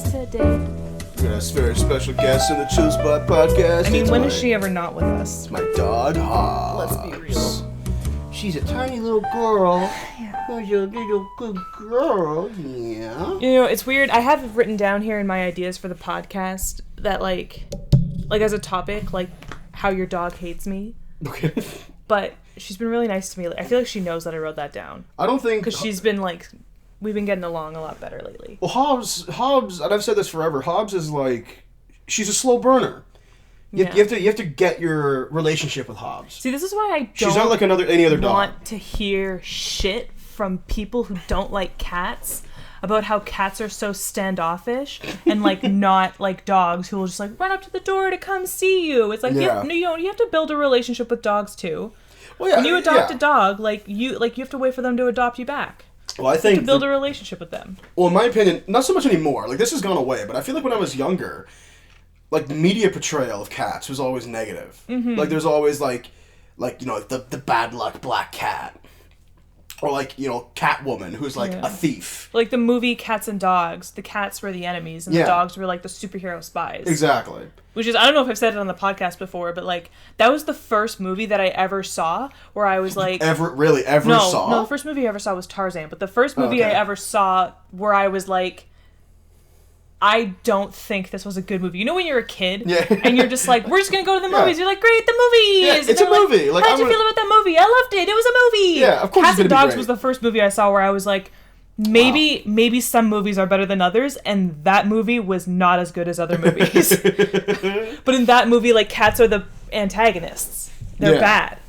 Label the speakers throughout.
Speaker 1: podcast today.
Speaker 2: Yes, very special guest in the Chill Spot podcast.
Speaker 1: I mean, when is she ever not with us?
Speaker 2: My dog, Hobbes.
Speaker 1: Let's be real.
Speaker 2: She's a tiny little girl.
Speaker 1: Yeah.
Speaker 2: She's a little good girl, yeah.
Speaker 1: You know, it's weird. I have written down here in my ideas for the podcast that, like as a topic, like, how your dog hates me.
Speaker 2: Okay.
Speaker 1: But she's been really nice to me. I feel like she knows that I wrote that down.
Speaker 2: I don't think...
Speaker 1: Because she's been, like... We've been getting along a lot better lately.
Speaker 2: Well, Hobbes, and I've said this forever, Hobbes is like... She's a slow burner. You have to get your relationship with Hobbes.
Speaker 1: See, this is why I don't...
Speaker 2: She's not like any other dog.
Speaker 1: Want to hear shit from people who don't like cats about how cats are so standoffish and like not like dogs who will just like run up to the door to come see you. It's like you have to build a relationship with dogs too. Well, yeah, when you adopt a dog, you have to wait for them to adopt you back.
Speaker 2: Well, I think
Speaker 1: to build a relationship with them.
Speaker 2: Well, in my opinion, not so much anymore. Like, this has gone away, but I feel like when I was younger, like, media portrayal of cats was always negative. Mm-hmm. Like, there's always like the bad luck black cat. Or, like, Catwoman, who's, like, a thief.
Speaker 1: Like the movie Cats and Dogs, the cats were the enemies, and the dogs were, like, the superhero spies.
Speaker 2: Exactly.
Speaker 1: Which is, I don't know if I've said it on the podcast before, but, like, that was the first movie that I ever saw where I was, like...
Speaker 2: Ever saw?
Speaker 1: No, the first movie I ever saw was Tarzan, but the first movie I ever saw where I was, like... I don't think this was a good movie. You know when you're a kid and you're just like, we're just going to go to the movies. You're like, great, the movies.
Speaker 2: Yeah, it's a movie.
Speaker 1: Like, how'd you feel about that movie? I loved it. It was a movie.
Speaker 2: Yeah, of course.
Speaker 1: Cats and Dogs was the first movie I saw where I was like, maybe some movies are better than others, and that movie was not as good as other movies. But in that movie, like, cats are the antagonists. They're bad,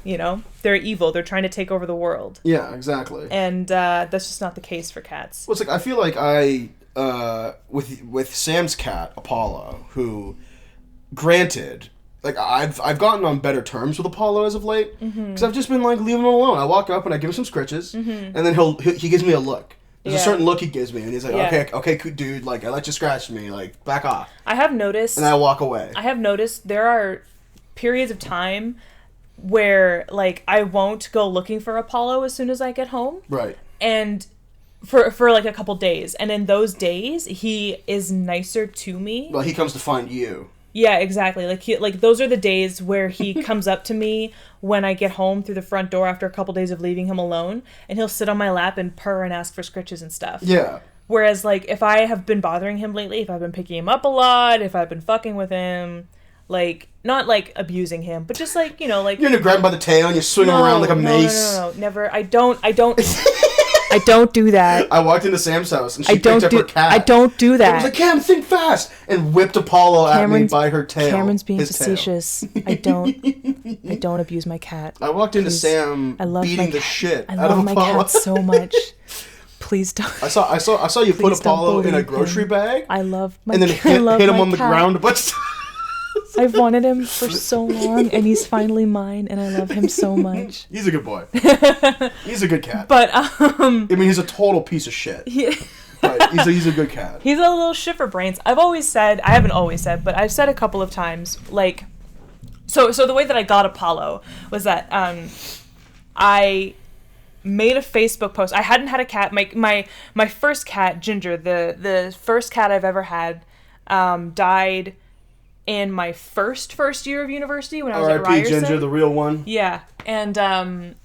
Speaker 1: They're evil. They're trying to take over the world.
Speaker 2: Yeah, exactly.
Speaker 1: And that's just not the case for cats.
Speaker 2: Well, it's like, I feel like with Sam's cat, Apollo, who, granted, like, I've gotten on better terms with Apollo as of late, because I've just been, like, leaving him alone. I walk up and I give him some scritches, and then he gives me a look. There's a certain look he gives me, and he's like, okay, dude, like, I let you scratch me, like, back off.
Speaker 1: I have noticed... And
Speaker 2: I walk away.
Speaker 1: I have noticed there are periods of time where, like, I won't go looking for Apollo as soon as I get home.
Speaker 2: Right.
Speaker 1: And... For like a couple days, and in those days he is nicer to me.
Speaker 2: Well, he comes to find you.
Speaker 1: Yeah, exactly. Like those are the days where he comes up to me when I get home through the front door after a couple days of leaving him alone, and he'll sit on my lap and purr and ask for scritches and stuff.
Speaker 2: Yeah.
Speaker 1: Whereas, like, if I have been bothering him lately, if I've been picking him up a lot, if I've been fucking with him, like, not like abusing him, but just like, like,
Speaker 2: you're gonna grab him by the tail and you swing him around like a mace.
Speaker 1: No, never. I don't. I don't do that.
Speaker 2: I walked into Sam's house and she picked up her cat.
Speaker 1: I don't do that.
Speaker 2: I was like, Cam, think fast! And whipped Apollo at me by her tail.
Speaker 1: Cameron's being facetious. I don't abuse my cat.
Speaker 2: I walked into Sam beating the shit out of Apollo.
Speaker 1: I love my cat so much. Please don't.
Speaker 2: I saw you put Apollo in a grocery bag.
Speaker 1: I love my
Speaker 2: cat. And then hit him on the ground a bunch of times.
Speaker 1: I've wanted him for so long, and he's finally mine, and I love him so much.
Speaker 2: He's a good boy. He's a good cat.
Speaker 1: But,
Speaker 2: I mean, he's a total piece of shit. Yeah. But he's a good cat.
Speaker 1: He's a little shit for brains. I haven't always said, but I've said a couple of times, like, so the way that I got Apollo was that, I made a Facebook post. I hadn't had a cat. My first cat, Ginger, the first cat I've ever had, died in my first year of university when I was at Ryerson.
Speaker 2: R.I.P. Ginger, the real one.
Speaker 1: Yeah, and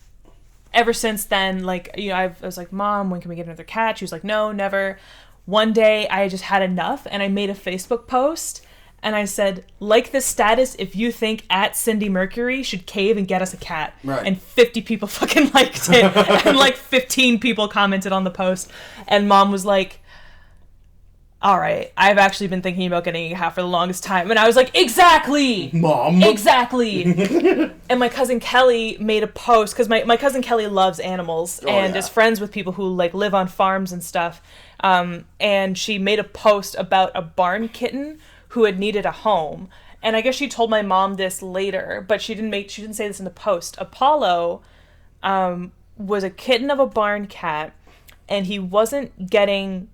Speaker 1: ever since then, like, I was like, Mom, when can we get another cat? She was like, no, never. One day, I just had enough, and I made a Facebook post, and I said, like this status if you think @CindyMercury should cave and get us a cat.
Speaker 2: Right.
Speaker 1: And 50 people fucking liked it, and like 15 people commented on the post, and Mom was like, all right, I've actually been thinking about getting a cat for the longest time. And I was like, exactly!
Speaker 2: Mom!
Speaker 1: Exactly! And my cousin Kelly made a post, because my cousin Kelly loves animals and is friends with people who, like, live on farms and stuff. And she made a post about a barn kitten who had needed a home. And I guess she told my mom this later, but she didn't say this in the post. Apollo was a kitten of a barn cat, and he wasn't getting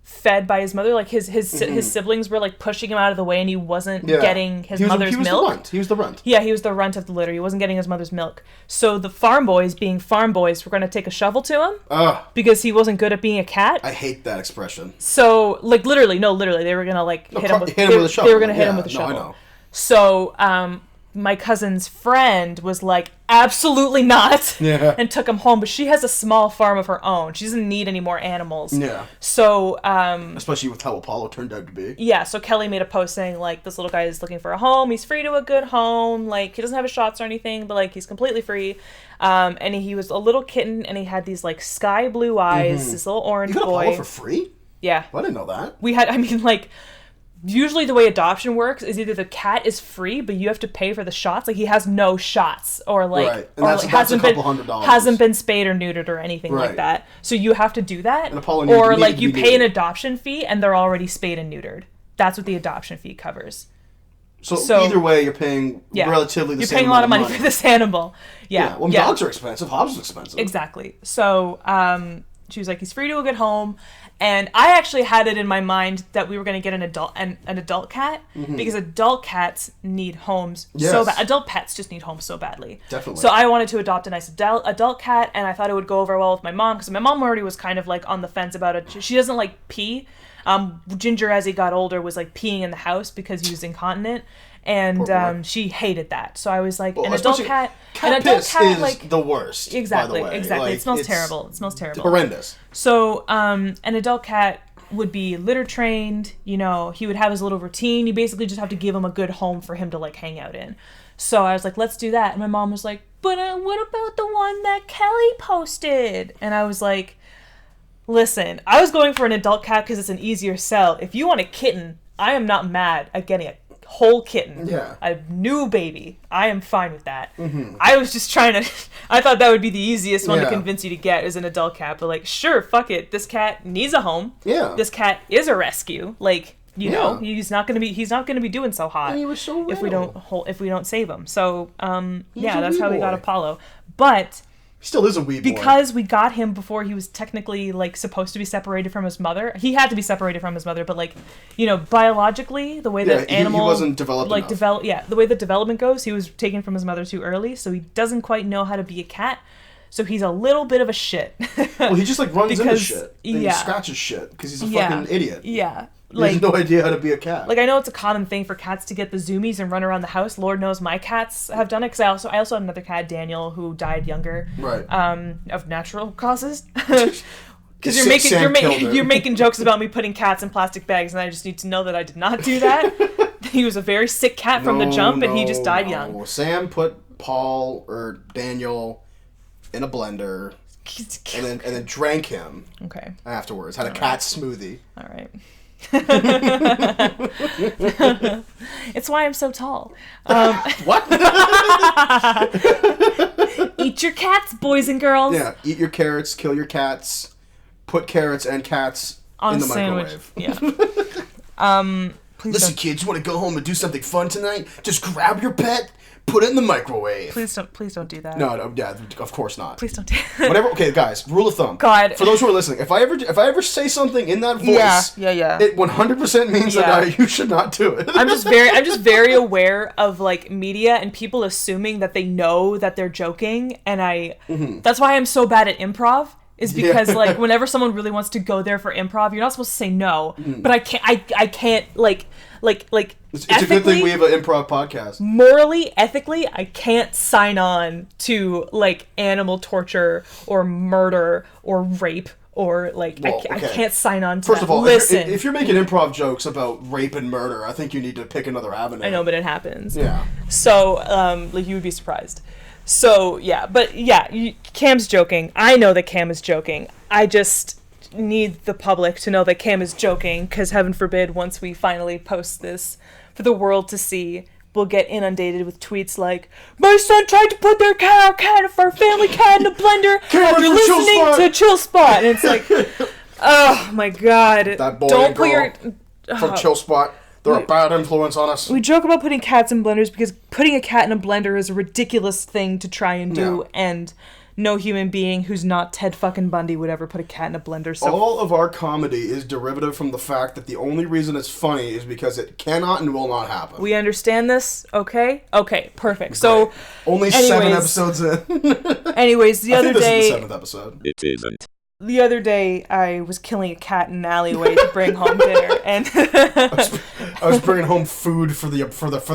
Speaker 1: fed by his mother. Like his siblings were like pushing him out of the way, and he wasn't getting his mother's milk.
Speaker 2: He was the runt.
Speaker 1: Yeah, he was the runt of the litter. He wasn't getting his mother's milk. So the farm boys, being farm boys, were going to take a shovel to him because he wasn't good at being a cat.
Speaker 2: I hate that expression.
Speaker 1: So like literally, they were going to like hit him with a shovel. They were going to hit him with a shovel. I know. So my cousin's friend was like, absolutely not, and took him home. But she has a small farm of her own. She doesn't need any more animals. Yeah. So,
Speaker 2: especially with how Apollo turned out to be.
Speaker 1: Yeah, so Kelly made a post saying, like, this little guy is looking for a home. He's free to a good home. Like, he doesn't have his shots or anything, but, like, he's completely free. And he was a little kitten, and he had these, like, sky blue eyes, this little orange boy.
Speaker 2: You got Apollo for free?
Speaker 1: Yeah.
Speaker 2: Well, I didn't know that.
Speaker 1: We had, I mean, like... Usually the way adoption works is either the cat is free, but you have to pay for the shots. Like, he has no shots, or like,
Speaker 2: right. And that's a couple $100.
Speaker 1: Hasn't been spayed or neutered or anything like that. So you have to do that, or like you pay an adoption fee and they're already spayed and neutered. That's what the adoption fee covers.
Speaker 2: So either way, you're paying relatively the same.
Speaker 1: You're paying a lot of money for this animal. Yeah.
Speaker 2: Well, dogs are expensive. Hobbes is expensive.
Speaker 1: Exactly. So she was like, he's free to a good home. And I actually had it in my mind that we were going to get an adult cat because adult cats need homes so bad. Adult pets just need homes so badly.
Speaker 2: Definitely.
Speaker 1: So I wanted to adopt a nice adult cat, and I thought it would go over well with my mom because my mom already was kind of like on the fence about it. She doesn't like pee. Ginger, as he got older, was like peeing in the house because he was incontinent. And she hated that. So I was like, an adult cat
Speaker 2: is
Speaker 1: like
Speaker 2: the worst.
Speaker 1: Exactly,
Speaker 2: by the way.
Speaker 1: exactly.
Speaker 2: Like,
Speaker 1: it smells terrible. It smells terrible.
Speaker 2: Horrendous.
Speaker 1: So an adult cat would be litter trained. You know, he would have his little routine. You basically just have to give him a good home for him to like hang out in. So I was like, let's do that. And my mom was like, but what about the one that Kelly posted? And I was like, listen, I was going for an adult cat because it's an easier sell. If you want a kitten, I am not mad at getting a whole kitten.
Speaker 2: Yeah.
Speaker 1: A new baby. I am fine with that. I was just trying to... I thought that would be the easiest one to convince you to get as an adult cat. But like, sure, fuck it. This cat needs a home.
Speaker 2: Yeah.
Speaker 1: This cat is a rescue. Like, you know, he's not gonna be doing so hot.
Speaker 2: And he was so
Speaker 1: if we don't save him. So that's how we got Apollo. But
Speaker 2: he still is a wee boy.
Speaker 1: Because we got him before he was technically, like, supposed to be separated from his mother. He had to be separated from his mother, but, like, you know, biologically, the way that
Speaker 2: he wasn't developed enough.
Speaker 1: The way the development goes, he was taken from his mother too early, so he doesn't quite know how to be a cat. So he's a little bit of a shit.
Speaker 2: Well, he just, like, runs into shit. And he scratches shit, because he's a fucking idiot.
Speaker 1: Yeah.
Speaker 2: He has no idea how to be a cat.
Speaker 1: Like, I know it's a common thing for cats to get the zoomies and run around the house. Lord knows my cats have done it, because I also had another cat, Daniel, who died younger.
Speaker 2: Right.
Speaker 1: Of natural causes. Because you're making jokes about me putting cats in plastic bags, and I just need to know that I did not do that. He was a very sick cat from the jump, and he just died young.
Speaker 2: Sam put Paul or Daniel in a blender, and then drank him.
Speaker 1: Okay.
Speaker 2: Afterwards, had a cat smoothie.
Speaker 1: All right. It's why I'm so tall.
Speaker 2: What?
Speaker 1: Eat your cats, boys and girls.
Speaker 2: Yeah, eat your carrots, kill your cats, put carrots and cats in the microwave.
Speaker 1: Yeah.
Speaker 2: Listen, kids, you want to go home and do something fun tonight? Just grab your pet, put it in the microwave.
Speaker 1: Please don't do that.
Speaker 2: No, of course not.
Speaker 1: Please don't do that.
Speaker 2: Whatever. Okay, guys, rule of thumb.
Speaker 1: God.
Speaker 2: For those who are listening, if I ever say something in that voice, it 100% means that you should not do it.
Speaker 1: I'm just very aware of like media and people assuming that they know that they're joking, and that's why I'm so bad at improv. Is because like whenever someone really wants to go there for improv, you're not supposed to say no. But I can't like
Speaker 2: it's a good thing we have an improv podcast.
Speaker 1: Morally, ethically, I can't sign on to like animal torture or murder or rape or like I can't sign on to
Speaker 2: First
Speaker 1: that.
Speaker 2: of all,
Speaker 1: listen,
Speaker 2: if you're making improv jokes about rape and murder, I think you need to pick another avenue.
Speaker 1: I know, but it happens.
Speaker 2: Yeah.
Speaker 1: So like you would be surprised. So, Cam's joking. I know that Cam is joking. I just need the public to know that Cam is joking, because heaven forbid, once we finally post this for the world to see, we'll get inundated with tweets like, my son tried to put our family cat in a blender after listening to Chill Spot. And it's like, oh my God.
Speaker 2: That boy
Speaker 1: Don't
Speaker 2: and
Speaker 1: put
Speaker 2: girl from Chill Spot. They're a bad influence on us.
Speaker 1: We joke about putting cats in blenders because putting a cat in a blender is a ridiculous thing to try and do, and no human being who's not Ted fucking Bundy would ever put a cat in a blender. So
Speaker 2: all of our comedy is derivative from the fact that the only reason it's funny is because it cannot and will not happen.
Speaker 1: We understand this, okay? Okay, perfect. So,
Speaker 2: only 7 episodes in.
Speaker 1: Anyways, the other day...
Speaker 2: This is the 7th episode.
Speaker 3: It isn't.
Speaker 1: The other day, I was killing a cat in an alleyway to bring home dinner, and
Speaker 2: I was bringing home food for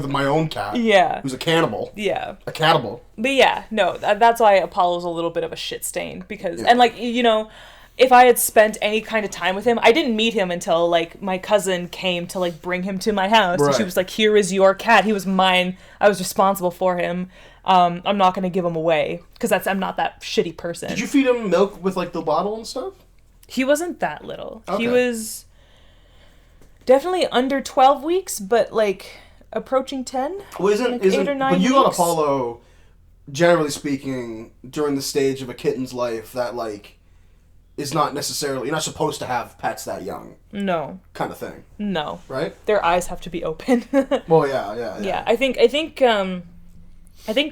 Speaker 2: my own cat.
Speaker 1: Yeah,
Speaker 2: who's a cannibal.
Speaker 1: Yeah,
Speaker 2: a cannibal.
Speaker 1: But yeah, no, that's why Apollo's a little bit of a shit stain because, and like if I had spent any kind of time with him, I didn't meet him until like my cousin came to like bring him to my house, and she was like, "Here is your cat. He was mine. I was responsible for him. I'm not going to give him away because I'm not that shitty person."
Speaker 2: Did you feed him milk with like the bottle and stuff?
Speaker 1: He wasn't that little. Okay. He was definitely under 12 weeks, but like approaching 10.
Speaker 2: Well, isn't
Speaker 1: 8 or 9
Speaker 2: when you
Speaker 1: weeks?
Speaker 2: got Apollo, generally speaking, during the stage of a kitten's life, that like is not necessarily, you're not supposed to have pets that young.
Speaker 1: No.
Speaker 2: Kind of thing.
Speaker 1: No.
Speaker 2: Right?
Speaker 1: Their eyes have to be open.
Speaker 2: Well, yeah.
Speaker 1: Yeah, I think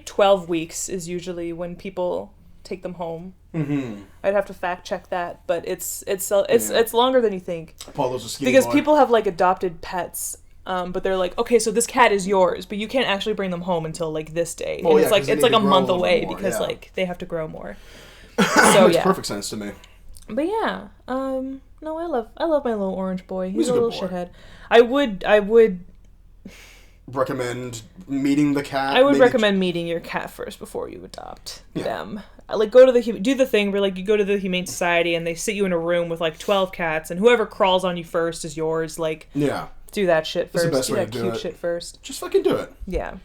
Speaker 1: 12 weeks is usually when people take them home.
Speaker 2: Mm-hmm.
Speaker 1: I'd have to fact check that, but it's longer than you think.
Speaker 2: Apollo's a skinny
Speaker 1: because
Speaker 2: boy.
Speaker 1: People have like adopted pets, but they're like, okay, so this cat is yours, but you can't actually bring them home until like this day, and it's like a month away because like they have to grow more. So
Speaker 2: makes perfect sense to me.
Speaker 1: But yeah, no, I love my little orange boy. He's a little shithead. I would
Speaker 2: recommend meeting the cat.
Speaker 1: I would recommend meeting your cat first before you adopt them. Like, go to do the thing where like you go to the Humane Society and they sit you in a room with like 12 cats and whoever crawls on you first is yours. Like, do that shit first.
Speaker 2: That's the best way to do
Speaker 1: that cute shit first.
Speaker 2: Just fucking do it.
Speaker 1: Yeah.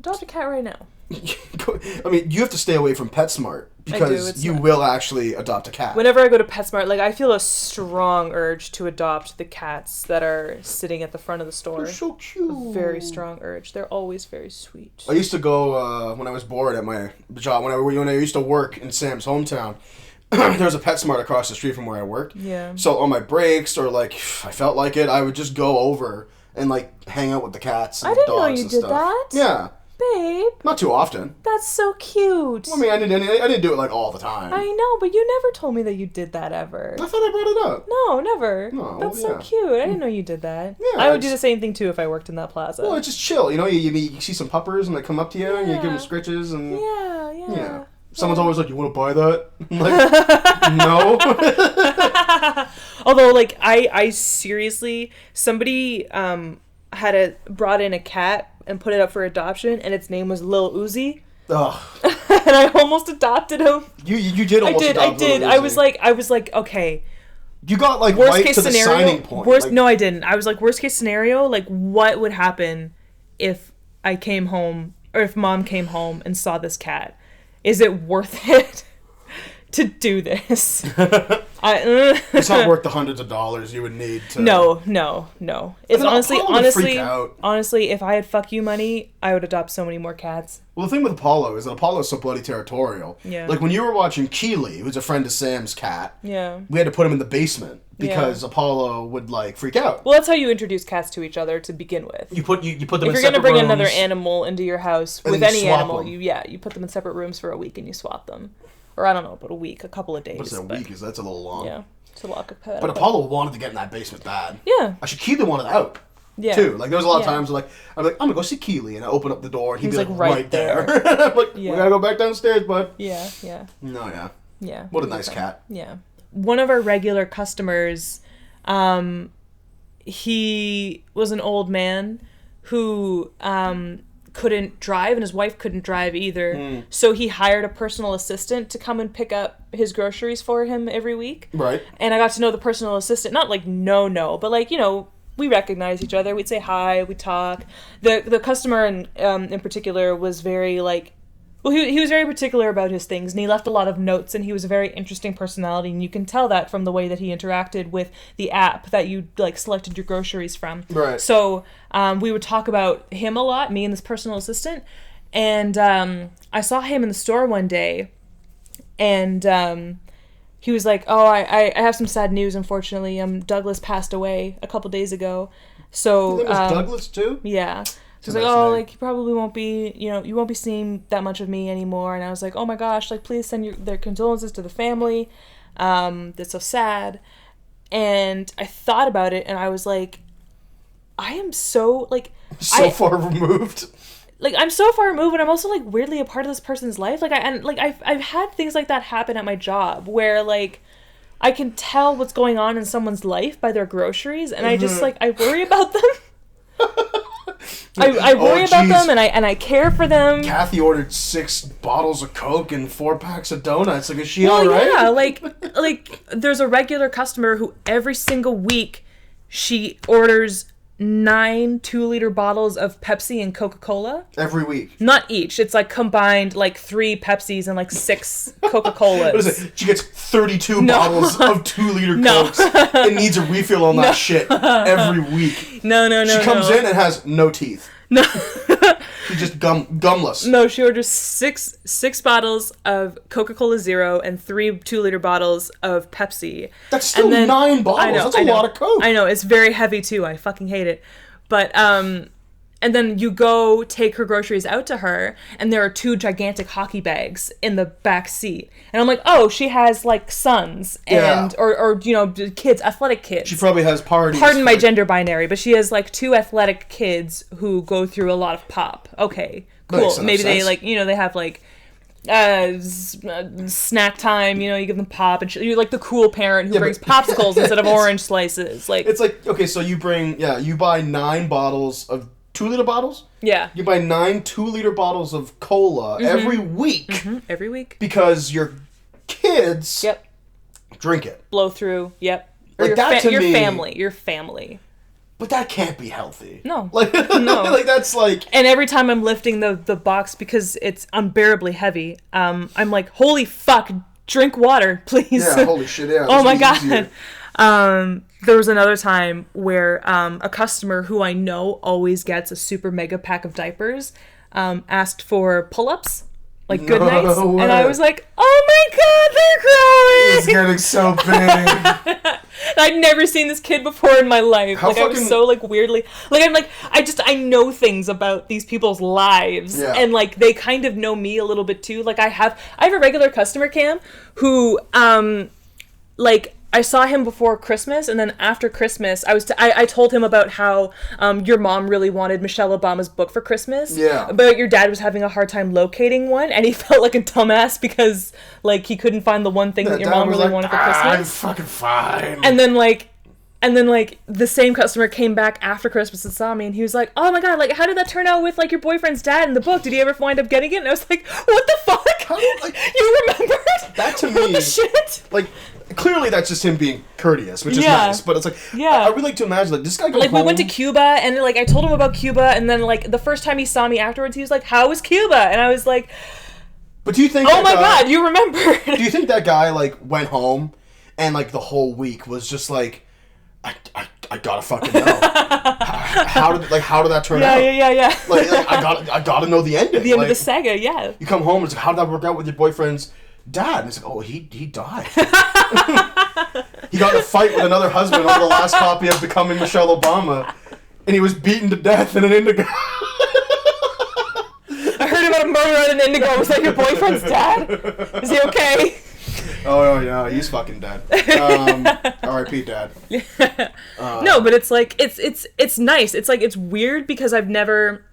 Speaker 1: Adopt a cat right now.
Speaker 2: I mean, you have to stay away from PetSmart because you will actually adopt a cat.
Speaker 1: Whenever I go to PetSmart, like I feel a strong urge to adopt the cats that are sitting at the front of the store.
Speaker 2: They're so cute.
Speaker 1: A very strong urge. They're always very sweet.
Speaker 2: I used to go when I was bored at my job. When I used to work in Sam's hometown, there was a PetSmart across the street from where I worked.
Speaker 1: Yeah.
Speaker 2: So on my breaks or like if I felt like it, I would just go over and like hang out with the cats and
Speaker 1: I didn't
Speaker 2: dogs
Speaker 1: know you
Speaker 2: and
Speaker 1: did
Speaker 2: stuff.
Speaker 1: that.
Speaker 2: Yeah.
Speaker 1: Babe.
Speaker 2: Not too often.
Speaker 1: That's so cute.
Speaker 2: Well, I mean, I didn't do it like all the time.
Speaker 1: I know, but you never told me that you did that ever.
Speaker 2: I thought I brought it up.
Speaker 1: No, never.
Speaker 2: No,
Speaker 1: that's so cute. I didn't know you did that.
Speaker 2: Yeah,
Speaker 1: I would do the same thing too if I worked in that plaza.
Speaker 2: Well, it's just chill. You know, you see some puppers and they come up to you and you give them scritches and
Speaker 1: yeah.
Speaker 2: Someone's always like, "You want to buy that?" I'm like, no.
Speaker 1: Although, like, I seriously, somebody brought in a cat and put it up for adoption, and its name was Lil Uzi.
Speaker 2: Ugh.
Speaker 1: And I almost adopted him.
Speaker 2: You did almost adopt Lil Uzi.
Speaker 1: I was like, okay.
Speaker 2: You got like
Speaker 1: worst
Speaker 2: right
Speaker 1: case
Speaker 2: to the
Speaker 1: scenario,
Speaker 2: signing point.
Speaker 1: No, I didn't. I was like, worst case scenario, like, what would happen if I came home, or if Mom came home and saw this cat? Is it worth it to do this?
Speaker 2: It's not worth the hundreds of dollars you would need to...
Speaker 1: No. It's honestly, if I had fuck you money, I would adopt so many more cats.
Speaker 2: Well, the thing with Apollo is that Apollo's so bloody territorial.
Speaker 1: Yeah.
Speaker 2: Like, when you were watching Keely, who's a friend of Sam's cat, we had to put him in the basement because Apollo would, like, freak out.
Speaker 1: Well, that's how you introduce cats to each other to begin with.
Speaker 2: You put them in separate rooms.
Speaker 1: If you're going to bring another animal into your house, with any animal,
Speaker 2: them.
Speaker 1: you put them in separate rooms for a week and you swap them. Or I don't know, about a couple of days.
Speaker 2: What's a week? That's a little long.
Speaker 1: Yeah, it's a lot of pet.
Speaker 2: But Apollo wanted to get in that basement bad.
Speaker 1: Yeah.
Speaker 2: Actually, Keely wanted out.
Speaker 1: Yeah.
Speaker 2: Too. Like, there was a lot of times where, like, I'm gonna go see Keely, and I open up the door, and he'd be like, right there. I'm like, we gotta go back downstairs, bud.
Speaker 1: Yeah.
Speaker 2: No, yeah.
Speaker 1: Yeah.
Speaker 2: What a nice cat.
Speaker 1: Yeah. One of our regular customers, he was an old man who couldn't drive, and his wife couldn't drive either. So he hired a personal assistant to come and pick up his groceries for him every week. Right. And I got to know the personal assistant, not like but like, we recognize each other. We'd say hi, we'd talk. The customer in particular was very like, well, he was very particular about his things, and he left a lot of notes, and he was a very interesting personality, and you can tell that from the way that he interacted with the app that you like selected your groceries from. Right. So we would talk about him a lot, me and this personal assistant, and I saw him in the store one day, and he was like, "Oh, I have some sad news, unfortunately. Douglas passed away a couple days ago." So
Speaker 2: his name was Douglas too?
Speaker 1: Yeah. She's like, oh, like, you probably won't be, you won't be seeing that much of me anymore. And I was like, oh my gosh, like, please send their condolences to the family. That's so sad. And I thought about it, and I was like, I am so, like...
Speaker 2: far removed.
Speaker 1: Like, I'm so far removed, and I'm also, like, weirdly a part of this person's life. Like, I've had things like that happen at my job, where, like, I can tell what's going on in someone's life by their groceries, and I just, like, I worry about them. I worry about them, and I care for them.
Speaker 2: Kathy ordered 6 bottles of Coke and 4 packs of donuts. Like, is she all right?
Speaker 1: Yeah, like there's a regular customer who every single week she orders 9 2-liter bottles of Pepsi and Coca-Cola.
Speaker 2: Every week.
Speaker 1: Not each. It's like combined, like 3 Pepsis and like 6 Coca-Colas.
Speaker 2: What is it? She gets 32 bottles of 2-liter Cokes and needs a refill on that shit every week.
Speaker 1: No.
Speaker 2: She comes in and has no teeth.
Speaker 1: No.
Speaker 2: She's just gumless.
Speaker 1: No, she orders 6 bottles of Coca-Cola Zero and 3 2-liter bottles of Pepsi.
Speaker 2: That's still 9 bottles. That's a lot of Coke.
Speaker 1: I know. It's very heavy, too. I fucking hate it. But, and then you go take her groceries out to her, and there are 2 gigantic hockey bags in the back seat. And I'm like, oh, she has, like, sons and, or kids, athletic kids.
Speaker 2: She probably has parties.
Speaker 1: Pardon my gender binary, but she has, like, 2 athletic kids who go through a lot of pop. Okay, cool. Maybe they, like, they have, like, snack time, you give them pop, and you're like the cool parent who brings popsicles instead of orange slices. Like,
Speaker 2: it's like, okay, so you buy 9 bottles of 2-liter bottles?
Speaker 1: Yeah.
Speaker 2: You buy 9 2-liter bottles of cola every week.
Speaker 1: Mm-hmm. Every week.
Speaker 2: Because your kids drink it.
Speaker 1: Blow through, yep. Or
Speaker 2: like
Speaker 1: your family.
Speaker 2: But that can't be healthy.
Speaker 1: No.
Speaker 2: Like,
Speaker 1: no.
Speaker 2: Like, that's like...
Speaker 1: And every time I'm lifting the box because it's unbearably heavy, I'm like, holy fuck, drink water, please.
Speaker 2: Yeah, holy shit, yeah.
Speaker 1: Oh my god. There was another time where a customer who I know always gets a super mega pack of diapers asked for pull-ups, like good nights, and I was like, oh my god, they're growing!
Speaker 2: It's getting so big.
Speaker 1: I'd never seen this kid before in my life. I was so like weirdly, like I'm like I know things about these people's lives, and like they kind of know me a little bit too. Like I have a regular customer, Cam, who like. I saw him before Christmas, and then after Christmas, I told him about how your mom really wanted Michelle Obama's book for Christmas.
Speaker 2: Yeah.
Speaker 1: But your dad was having a hard time locating one, and he felt like a dumbass because like he couldn't find the one thing that your mom really wanted for Christmas.
Speaker 2: I'm fucking fine.
Speaker 1: And then the same customer came back after Christmas and saw me, and he was like, "Oh my god, like how did that turn out with like your boyfriend's dad in the book? Did he ever wind up getting it?" And I was like, "What the fuck? You remembered
Speaker 2: that to me?
Speaker 1: What the shit?"
Speaker 2: Like. Clearly, that's just him being courteous, which is nice. But it's like, I would like to imagine, like, this guy goes home.
Speaker 1: We went to Cuba, and, like, I told him about Cuba, and then, like, the first time he saw me afterwards, he was like, how was Cuba? And I was like...
Speaker 2: But do you think
Speaker 1: oh my god, you remembered.
Speaker 2: Do you think that guy, like, went home, and, like, the whole week was just like, I gotta fucking know. how did that turn out?
Speaker 1: Yeah.
Speaker 2: Like, I gotta know the ending.
Speaker 1: The end of the saga, yeah.
Speaker 2: You come home, and it's like, how did that work out with your boyfriend's dad? And it's like, oh, he died. He got in a fight with another husband over the last copy of Becoming Michelle Obama, and he was beaten to death in an Indigo.
Speaker 1: I heard about a murder at an Indigo. Was that your boyfriend's dad? Is he okay?
Speaker 2: Oh yeah, he's fucking dead. R.I.P. Dad.
Speaker 1: No, but it's like it's nice. It's like it's weird because I've never,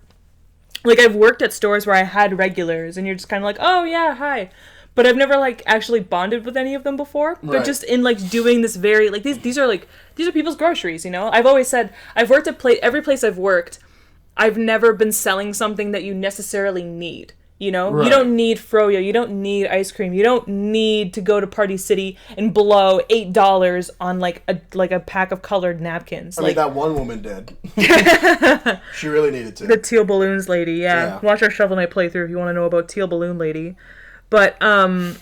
Speaker 1: like, I've worked at stores where I had regulars, and you're just kind of like, oh yeah, hi. But I've never, like, actually bonded with any of them before. But just in, like, doing this very, like, these are people's groceries, I've always said, I've worked at every place I've worked, I've never been selling something that you necessarily need, Right. You don't need froyo, you don't need ice cream, you don't need to go to Party City and blow $8 on, like a pack of colored napkins.
Speaker 2: I mean, that one woman did. She really needed to.
Speaker 1: The Teal Balloons lady, yeah. Watch our Shovel Knight playthrough if you want to know about Teal Balloon lady. But, I've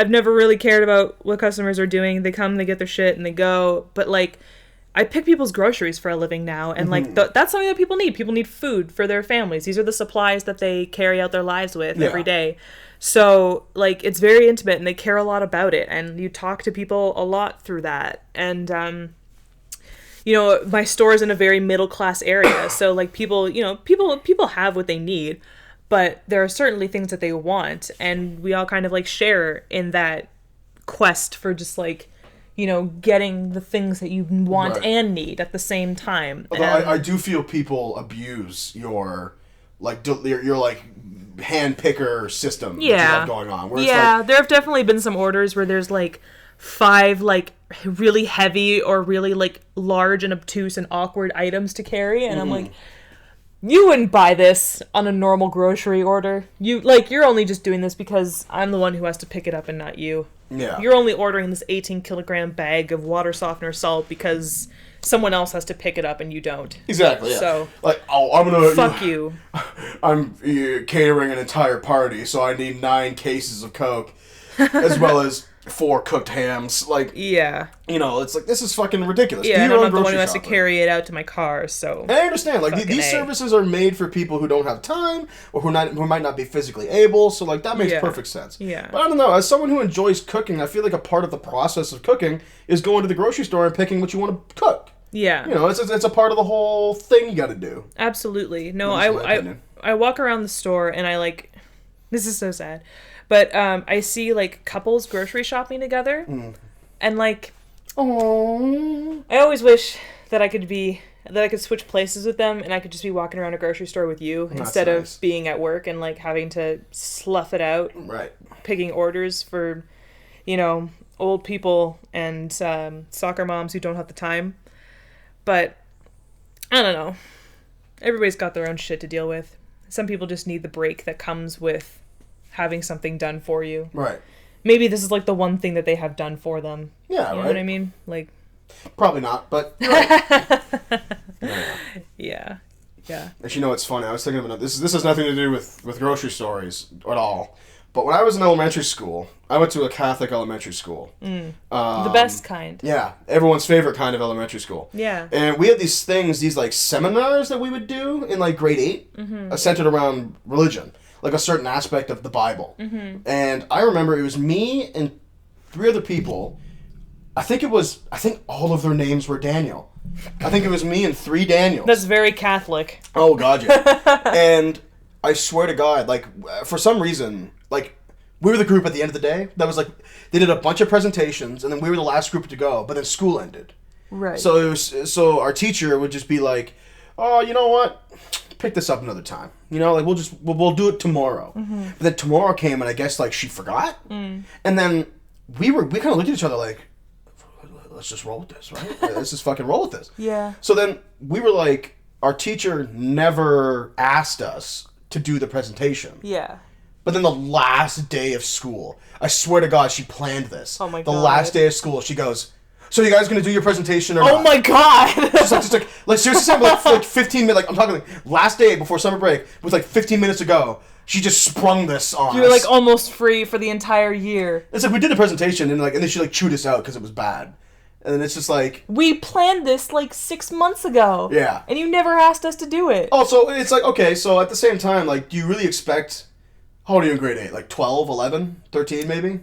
Speaker 1: never really cared about what customers are doing. They come, they get their shit, and they go. But, like, I pick people's groceries for a living now, and, like, that's something that people need. People need food for their families. These are the supplies that they carry out their lives with every day. So, like, it's very intimate, and they care a lot about it, and you talk to people a lot through that. And, my store is in a very middle class area. So like people have what they need, but there are certainly things that they want. And we all kind of like share in that quest for just like, getting the things that you want and need at the same time.
Speaker 2: Although I do feel people abuse your like hand picker system that you have going on. Where
Speaker 1: there have definitely been some orders where there's like 5 like really heavy or really like large and obtuse and awkward items to carry, and I'm like, you wouldn't buy this on a normal grocery order. You're only just doing this because I'm the one who has to pick it up and not you.
Speaker 2: Yeah.
Speaker 1: You're only ordering this 18-kilogram bag of water softener salt because someone else has to pick it up and you don't.
Speaker 2: Exactly. Yeah.
Speaker 1: So
Speaker 2: like, I'm gonna
Speaker 1: fuck you.
Speaker 2: I'm catering an entire party, so I need 9 cases of Coke, as well as 4 cooked hams. Like, it's like, this is fucking ridiculous.
Speaker 1: Yeah, and I'm not the one who has to carry it out to my car. So
Speaker 2: and I understand. Like, these services are made for people who don't have time or who might not be physically able. So like, that makes perfect sense.
Speaker 1: Yeah.
Speaker 2: But I don't know. As someone who enjoys cooking, I feel like a part of the process of cooking is going to the grocery store and picking what you want to cook.
Speaker 1: Yeah.
Speaker 2: It's a part of the whole thing you got to do.
Speaker 1: Absolutely. No, I walk around the store and I like, this is so sad, but I see like couples grocery shopping together, and like,
Speaker 2: aww,
Speaker 1: I always wish that I could switch places with them and I could just be walking around a grocery store with you instead of being at work and like having to slough it out, picking orders for, old people and soccer moms who don't have the time. But I don't know. Everybody's got their own shit to deal with. Some people just need the break that comes with having something done for you.
Speaker 2: Right.
Speaker 1: Maybe this is like the one thing that they have done for them.
Speaker 2: Yeah,
Speaker 1: you know what I mean? Like,
Speaker 2: probably not, but you're right.
Speaker 1: Yeah.
Speaker 2: Actually, it's funny. I was thinking about this. This has nothing to do with grocery stores at all. But when I was in elementary school, I went to a Catholic elementary school.
Speaker 1: The best kind.
Speaker 2: Yeah, everyone's favorite kind of elementary school.
Speaker 1: Yeah.
Speaker 2: And we had these like seminars that we would do in like grade 8, centered around religion, like a certain aspect of the Bible. And I remember it was me and 3 other people. I think all of their names were Daniel. I think it was me and 3 Daniels.
Speaker 1: That's very Catholic.
Speaker 2: Oh, God, yeah. And I swear to God, like, for some reason, like, we were the group at the end of the day that was like, they did a bunch of presentations, and then we were the last group to go, but then school ended. Right. So our teacher would just be like, oh, you know what? Pick this up another time. Like, we'll do it tomorrow. But then tomorrow came, and I guess, like, she forgot. And then we kind of looked at each other like, let's just roll with this, right? Let's just fucking roll with this.
Speaker 1: Yeah.
Speaker 2: So then we were like, our teacher never asked us to do the presentation.
Speaker 1: Yeah.
Speaker 2: But then the last day of school, I swear to God, she planned this.
Speaker 1: Oh my God.
Speaker 2: The last day of school, she goes, so you guys gonna do your presentation or not?
Speaker 1: Oh my God.
Speaker 2: Just like seriously, like 15 minutes, like I'm talking like last day before summer break, with like 15 minutes to go, she just sprung this on us.
Speaker 1: You were like almost free for the entire year.
Speaker 2: It's like we did the presentation and then she like chewed us out because it was bad. And then it's just like...
Speaker 1: We planned this like 6 months ago.
Speaker 2: Yeah.
Speaker 1: And you never asked us to do it.
Speaker 2: Also, it's like, okay, so at the same time, like, do you really expect... How old are you in grade 8? Like 12, 11, 13 maybe?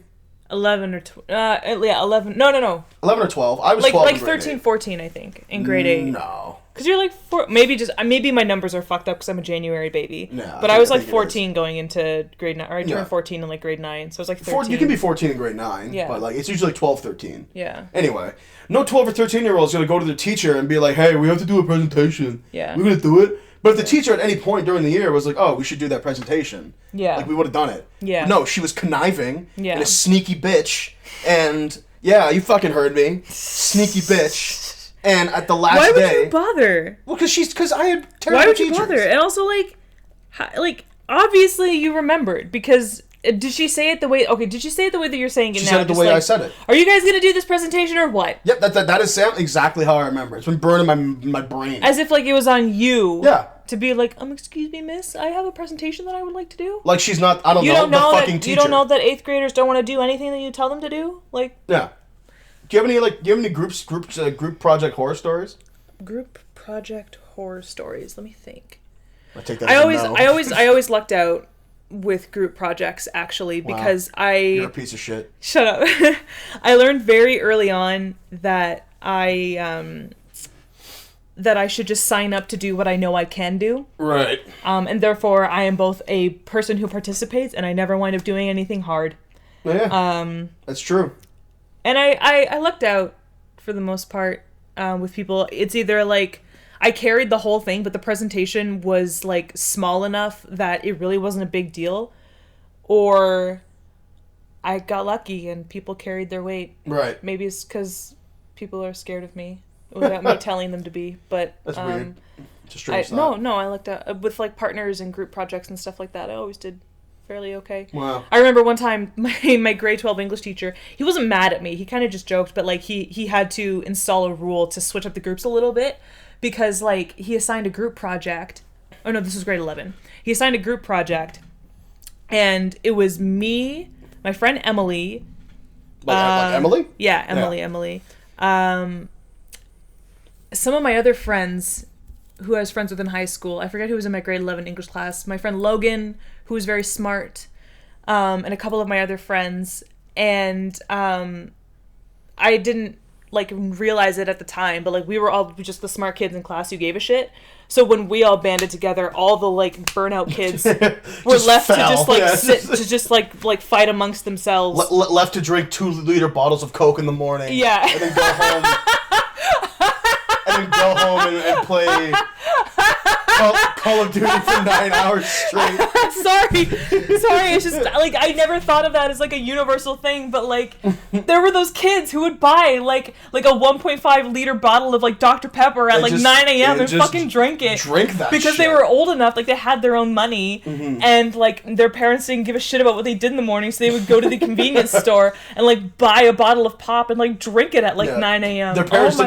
Speaker 1: 11 or... 11. No.
Speaker 2: 11 or 12. I was 12
Speaker 1: like
Speaker 2: in grade
Speaker 1: 13,
Speaker 2: 8.
Speaker 1: 14, I think, in grade 8.
Speaker 2: No.
Speaker 1: Because you're like... Maybe my numbers are fucked up because I'm a January baby.
Speaker 2: No.
Speaker 1: But I was like 14 going into grade 9. Or I turned 14 in like grade 9. So I was like 13.
Speaker 2: You can be 14 in grade 9.
Speaker 1: Yeah.
Speaker 2: But like, it's usually 12, 13.
Speaker 1: Yeah.
Speaker 2: Anyway, no 12 or 13-year-old is going to go to their teacher and be like, hey, we have to do a presentation.
Speaker 1: Yeah.
Speaker 2: We're going to do it. But if the teacher at any point during the year was like, oh, we should do that presentation.
Speaker 1: Yeah.
Speaker 2: Like, we would have done it.
Speaker 1: Yeah.
Speaker 2: But no, she was conniving.
Speaker 1: Yeah.
Speaker 2: And a sneaky bitch. And, yeah, you fucking heard me. Sneaky bitch. And at the last day...
Speaker 1: Why would you bother?
Speaker 2: Well, because I had terrible
Speaker 1: Why would you
Speaker 2: teachers.
Speaker 1: bother? And also, like, obviously you remembered, because... Did she say it the way... Okay, did she say it the way that you're saying it now?
Speaker 2: She said it the way I said it.
Speaker 1: Are you guys going to do this presentation or what?
Speaker 2: Yep, that is exactly how I remember. It's been burning my brain.
Speaker 1: As if, like, it was on you.
Speaker 2: Yeah.
Speaker 1: To be like, excuse me, miss, I have a presentation that I would like to do.
Speaker 2: Like, she's not, I don't know, the fucking teacher.
Speaker 1: You don't know that 8th graders don't want to do anything that you tell them to do? Like...
Speaker 2: Yeah. Do you have any group project horror stories?
Speaker 1: Group project horror stories. Let me think.
Speaker 2: I take that as a no.
Speaker 1: I always lucked out with group projects, actually, because
Speaker 2: You're a piece of shit.
Speaker 1: Shut up. I learned very early on that that I should just sign up to do what I know I can do.
Speaker 2: Right.
Speaker 1: And therefore, I am both a person who participates, and I never wind up doing anything hard.
Speaker 2: Yeah. That's true.
Speaker 1: And I lucked out for the most part with people. It's either like I carried the whole thing, but the presentation was like small enough that it really wasn't a big deal, or I got lucky and people carried their weight.
Speaker 2: Right.
Speaker 1: Maybe it's because people are scared of me without me telling them to be. But
Speaker 2: that's weird. It's a strange thought.
Speaker 1: No, I looked at with like partners and group projects and stuff like that. I always did fairly okay.
Speaker 2: Wow.
Speaker 1: I remember one time my grade 12 English teacher, he wasn't mad at me. He kind of just joked, but like he had to install a rule to switch up the groups a little bit because like he assigned a group project. Oh no, this was grade 11. He assigned a group project, and it was me, my friend Emily.
Speaker 2: Like Emily?
Speaker 1: Yeah, Emily. Some of my other friends who I was friends with in high school, I forget who was in my grade 11 English class, my friend Logan, who was very smart, and a couple of my other friends, and I didn't like realize it at the time, but like we were all just the smart kids in class who gave a shit. So when we all banded together, all the like burnout kids were left to just like sit to just like fight amongst themselves.
Speaker 2: Left to drink 2-liter bottles of Coke in the morning.
Speaker 1: Yeah.
Speaker 2: And then go home. And play Call of Duty for 9 hours straight.
Speaker 1: Sorry. It's just like I never thought of that as like a universal thing, but like there were those kids who would buy like a 1.5 liter bottle of like Dr. Pepper at like 9 a.m. and fucking drink it.
Speaker 2: Drink that
Speaker 1: because
Speaker 2: shit.
Speaker 1: They were old enough, like they had their own money, and like their parents didn't give a shit about what they did in the morning, so they would go to the convenience store and like buy a bottle of pop and like drink it at like 9 a.m.
Speaker 2: Their parents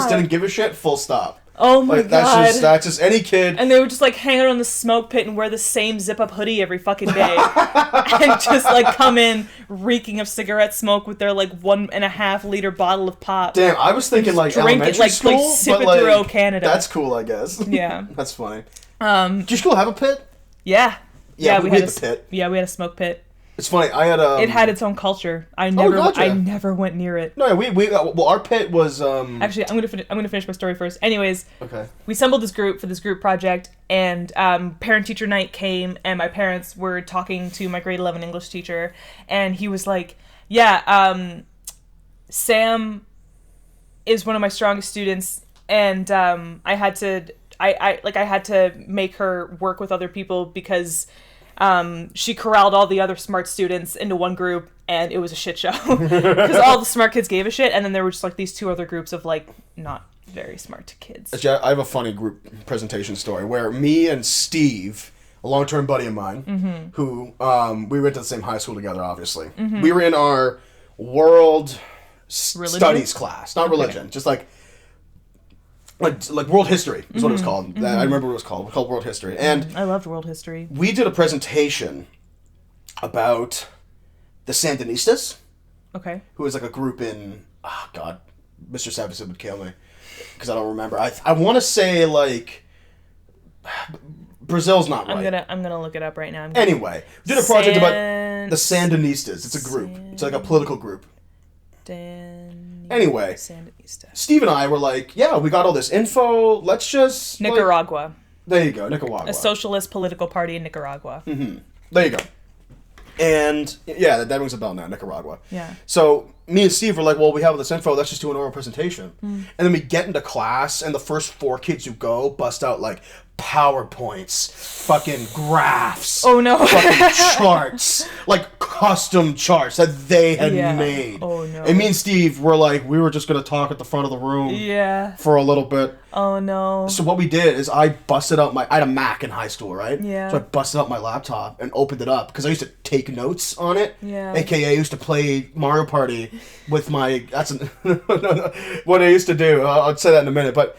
Speaker 2: didn't give a shit. Full stop.
Speaker 1: Oh my god.
Speaker 2: That's just any kid.
Speaker 1: And they would just like hang out on the smoke pit and wear the same zip-up hoodie every fucking day. And just like come in reeking of cigarette smoke with their like 1.5 liter bottle of pop.
Speaker 2: Damn, I was thinking like elementary school,
Speaker 1: like sip it through Canada.
Speaker 2: That's cool, I guess.
Speaker 1: Yeah.
Speaker 2: That's funny. Did your school have a pit?
Speaker 1: Yeah.
Speaker 2: Yeah, we had the pit.
Speaker 1: Yeah, we had a smoke pit.
Speaker 2: It's funny. I had
Speaker 1: It had its own culture. I never went near it.
Speaker 2: No, well, our pit was.
Speaker 1: Actually, I'm gonna finish my story first. Anyways,
Speaker 2: okay.
Speaker 1: We assembled this group for this group project, and parent-teacher night came, and my parents were talking to my grade 11 English teacher, and he was like, "Yeah, Sam is one of my strongest students, and I had to make her work with other people because." She corralled all the other smart students into one group, and it was a shit show because all the smart kids gave a shit, and then there were just like these two other groups of like not very smart kids.
Speaker 2: I have a funny group presentation story where me and Steve, a long-term buddy of mine, who we went to the same high school together, obviously. We were in our world studies class, not religion, just like world history is what it was called. I remember what it was called. It was called world history. And
Speaker 1: I loved world history.
Speaker 2: We did a presentation about the Sandinistas.
Speaker 1: Okay.
Speaker 2: Who was like a group in, oh God, Mr. Savage would kill me because I don't remember. I want to say like Brazil's not right.
Speaker 1: I'm gonna look it up right now.
Speaker 2: Anyway, we did a project about the Sandinistas. It's a group. It's like a political group. Anyway,
Speaker 1: Sandinista.
Speaker 2: Steve and I were like, yeah, we got all this info. Let's just...
Speaker 1: Nicaragua.
Speaker 2: There you go, Nicaragua.
Speaker 1: A socialist political party in Nicaragua.
Speaker 2: There you go. And, yeah, that rings a bell now, Nicaragua.
Speaker 1: Yeah.
Speaker 2: So, me and Steve were like, well, we have all this info. Let's just do an oral presentation. And then we get into class, and the first 4 kids who go bust out, like, PowerPoints, fucking graphs.
Speaker 1: Oh, no.
Speaker 2: Fucking charts. Like, custom charts that they had made.
Speaker 1: Oh, no.
Speaker 2: And me and Steve were like, we were just going to talk at the front of the room for a little bit.
Speaker 1: Oh, no.
Speaker 2: So what we did is I busted out I had a Mac in high school, right?
Speaker 1: Yeah.
Speaker 2: So I busted out my laptop and opened it up because I used to take notes on it.
Speaker 1: Yeah.
Speaker 2: AKA I used to play Mario Party with my, what I used to do. I'll say that in a minute, but,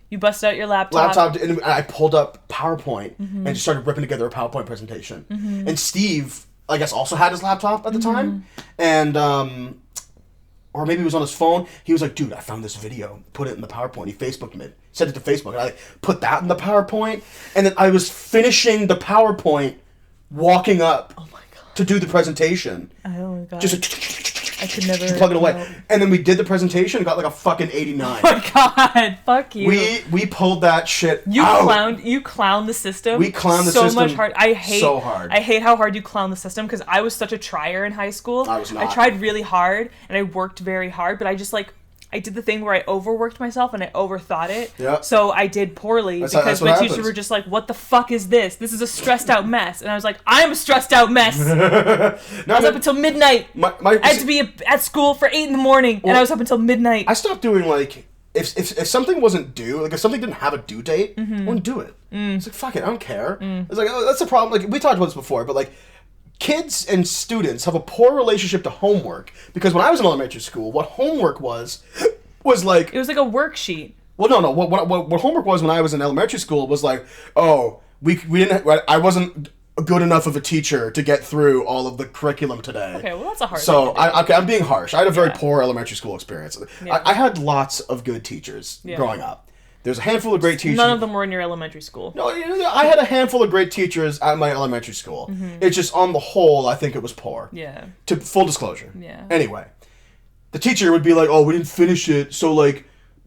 Speaker 1: you bust out your laptop.
Speaker 2: And I pulled up PowerPoint and just started ripping together a PowerPoint presentation. And Steve, I guess, also had his laptop at the time. And, or maybe he was on his phone. He was like, dude, I found this video. Put it in the PowerPoint. He Facebooked me. Sent it to Facebook. And I put that in the PowerPoint. And then I was finishing the PowerPoint, walking up to do the presentation.
Speaker 1: Oh my God.
Speaker 2: Just
Speaker 1: I could never.
Speaker 2: Plug it away. And then we did the presentation and got like a fucking 89.
Speaker 1: Oh my god, fuck you.
Speaker 2: We pulled that shit out.
Speaker 1: You clowned the system.
Speaker 2: We clowned the
Speaker 1: so
Speaker 2: system
Speaker 1: much hard.
Speaker 2: so hard.
Speaker 1: I hate how hard you clown the system because I was such a trier in high school.
Speaker 2: I was not.
Speaker 1: I tried really hard and I worked very hard, but I just like I did the thing where I overworked myself and I overthought it.
Speaker 2: Yep.
Speaker 1: So I did poorly because my teachers were just like, "What the fuck is this? This is a stressed out mess." And I was like, "I'm a stressed out mess." I was up until midnight. I had to be at school for 8 a.m, and I was up until midnight.
Speaker 2: I stopped doing like if something wasn't due, like if something didn't have a due date, I wouldn't do it. It's like fuck it, I don't care. It's like that's the problem. Like we talked about this before, but like. Kids and students have a poor relationship to homework because when I was in elementary school, what homework was like...
Speaker 1: It was like a worksheet.
Speaker 2: Well, no. What homework was when I was in elementary school was like, oh, we didn't... I wasn't good enough of a teacher to get through all of the curriculum today.
Speaker 1: Okay, well, that's a hard
Speaker 2: So,
Speaker 1: thing to do.
Speaker 2: I'm being harsh. I had a very poor elementary school experience.
Speaker 1: Yeah.
Speaker 2: I had lots of good teachers growing up. There's a handful of great teachers.
Speaker 1: None of them were in your elementary school.
Speaker 2: No, I had a handful of great teachers at my elementary school. It's just on the whole, I think it was poor.
Speaker 1: Yeah.
Speaker 2: To full disclosure.
Speaker 1: Yeah.
Speaker 2: Anyway, the teacher would be like, "Oh, we didn't finish it, so like,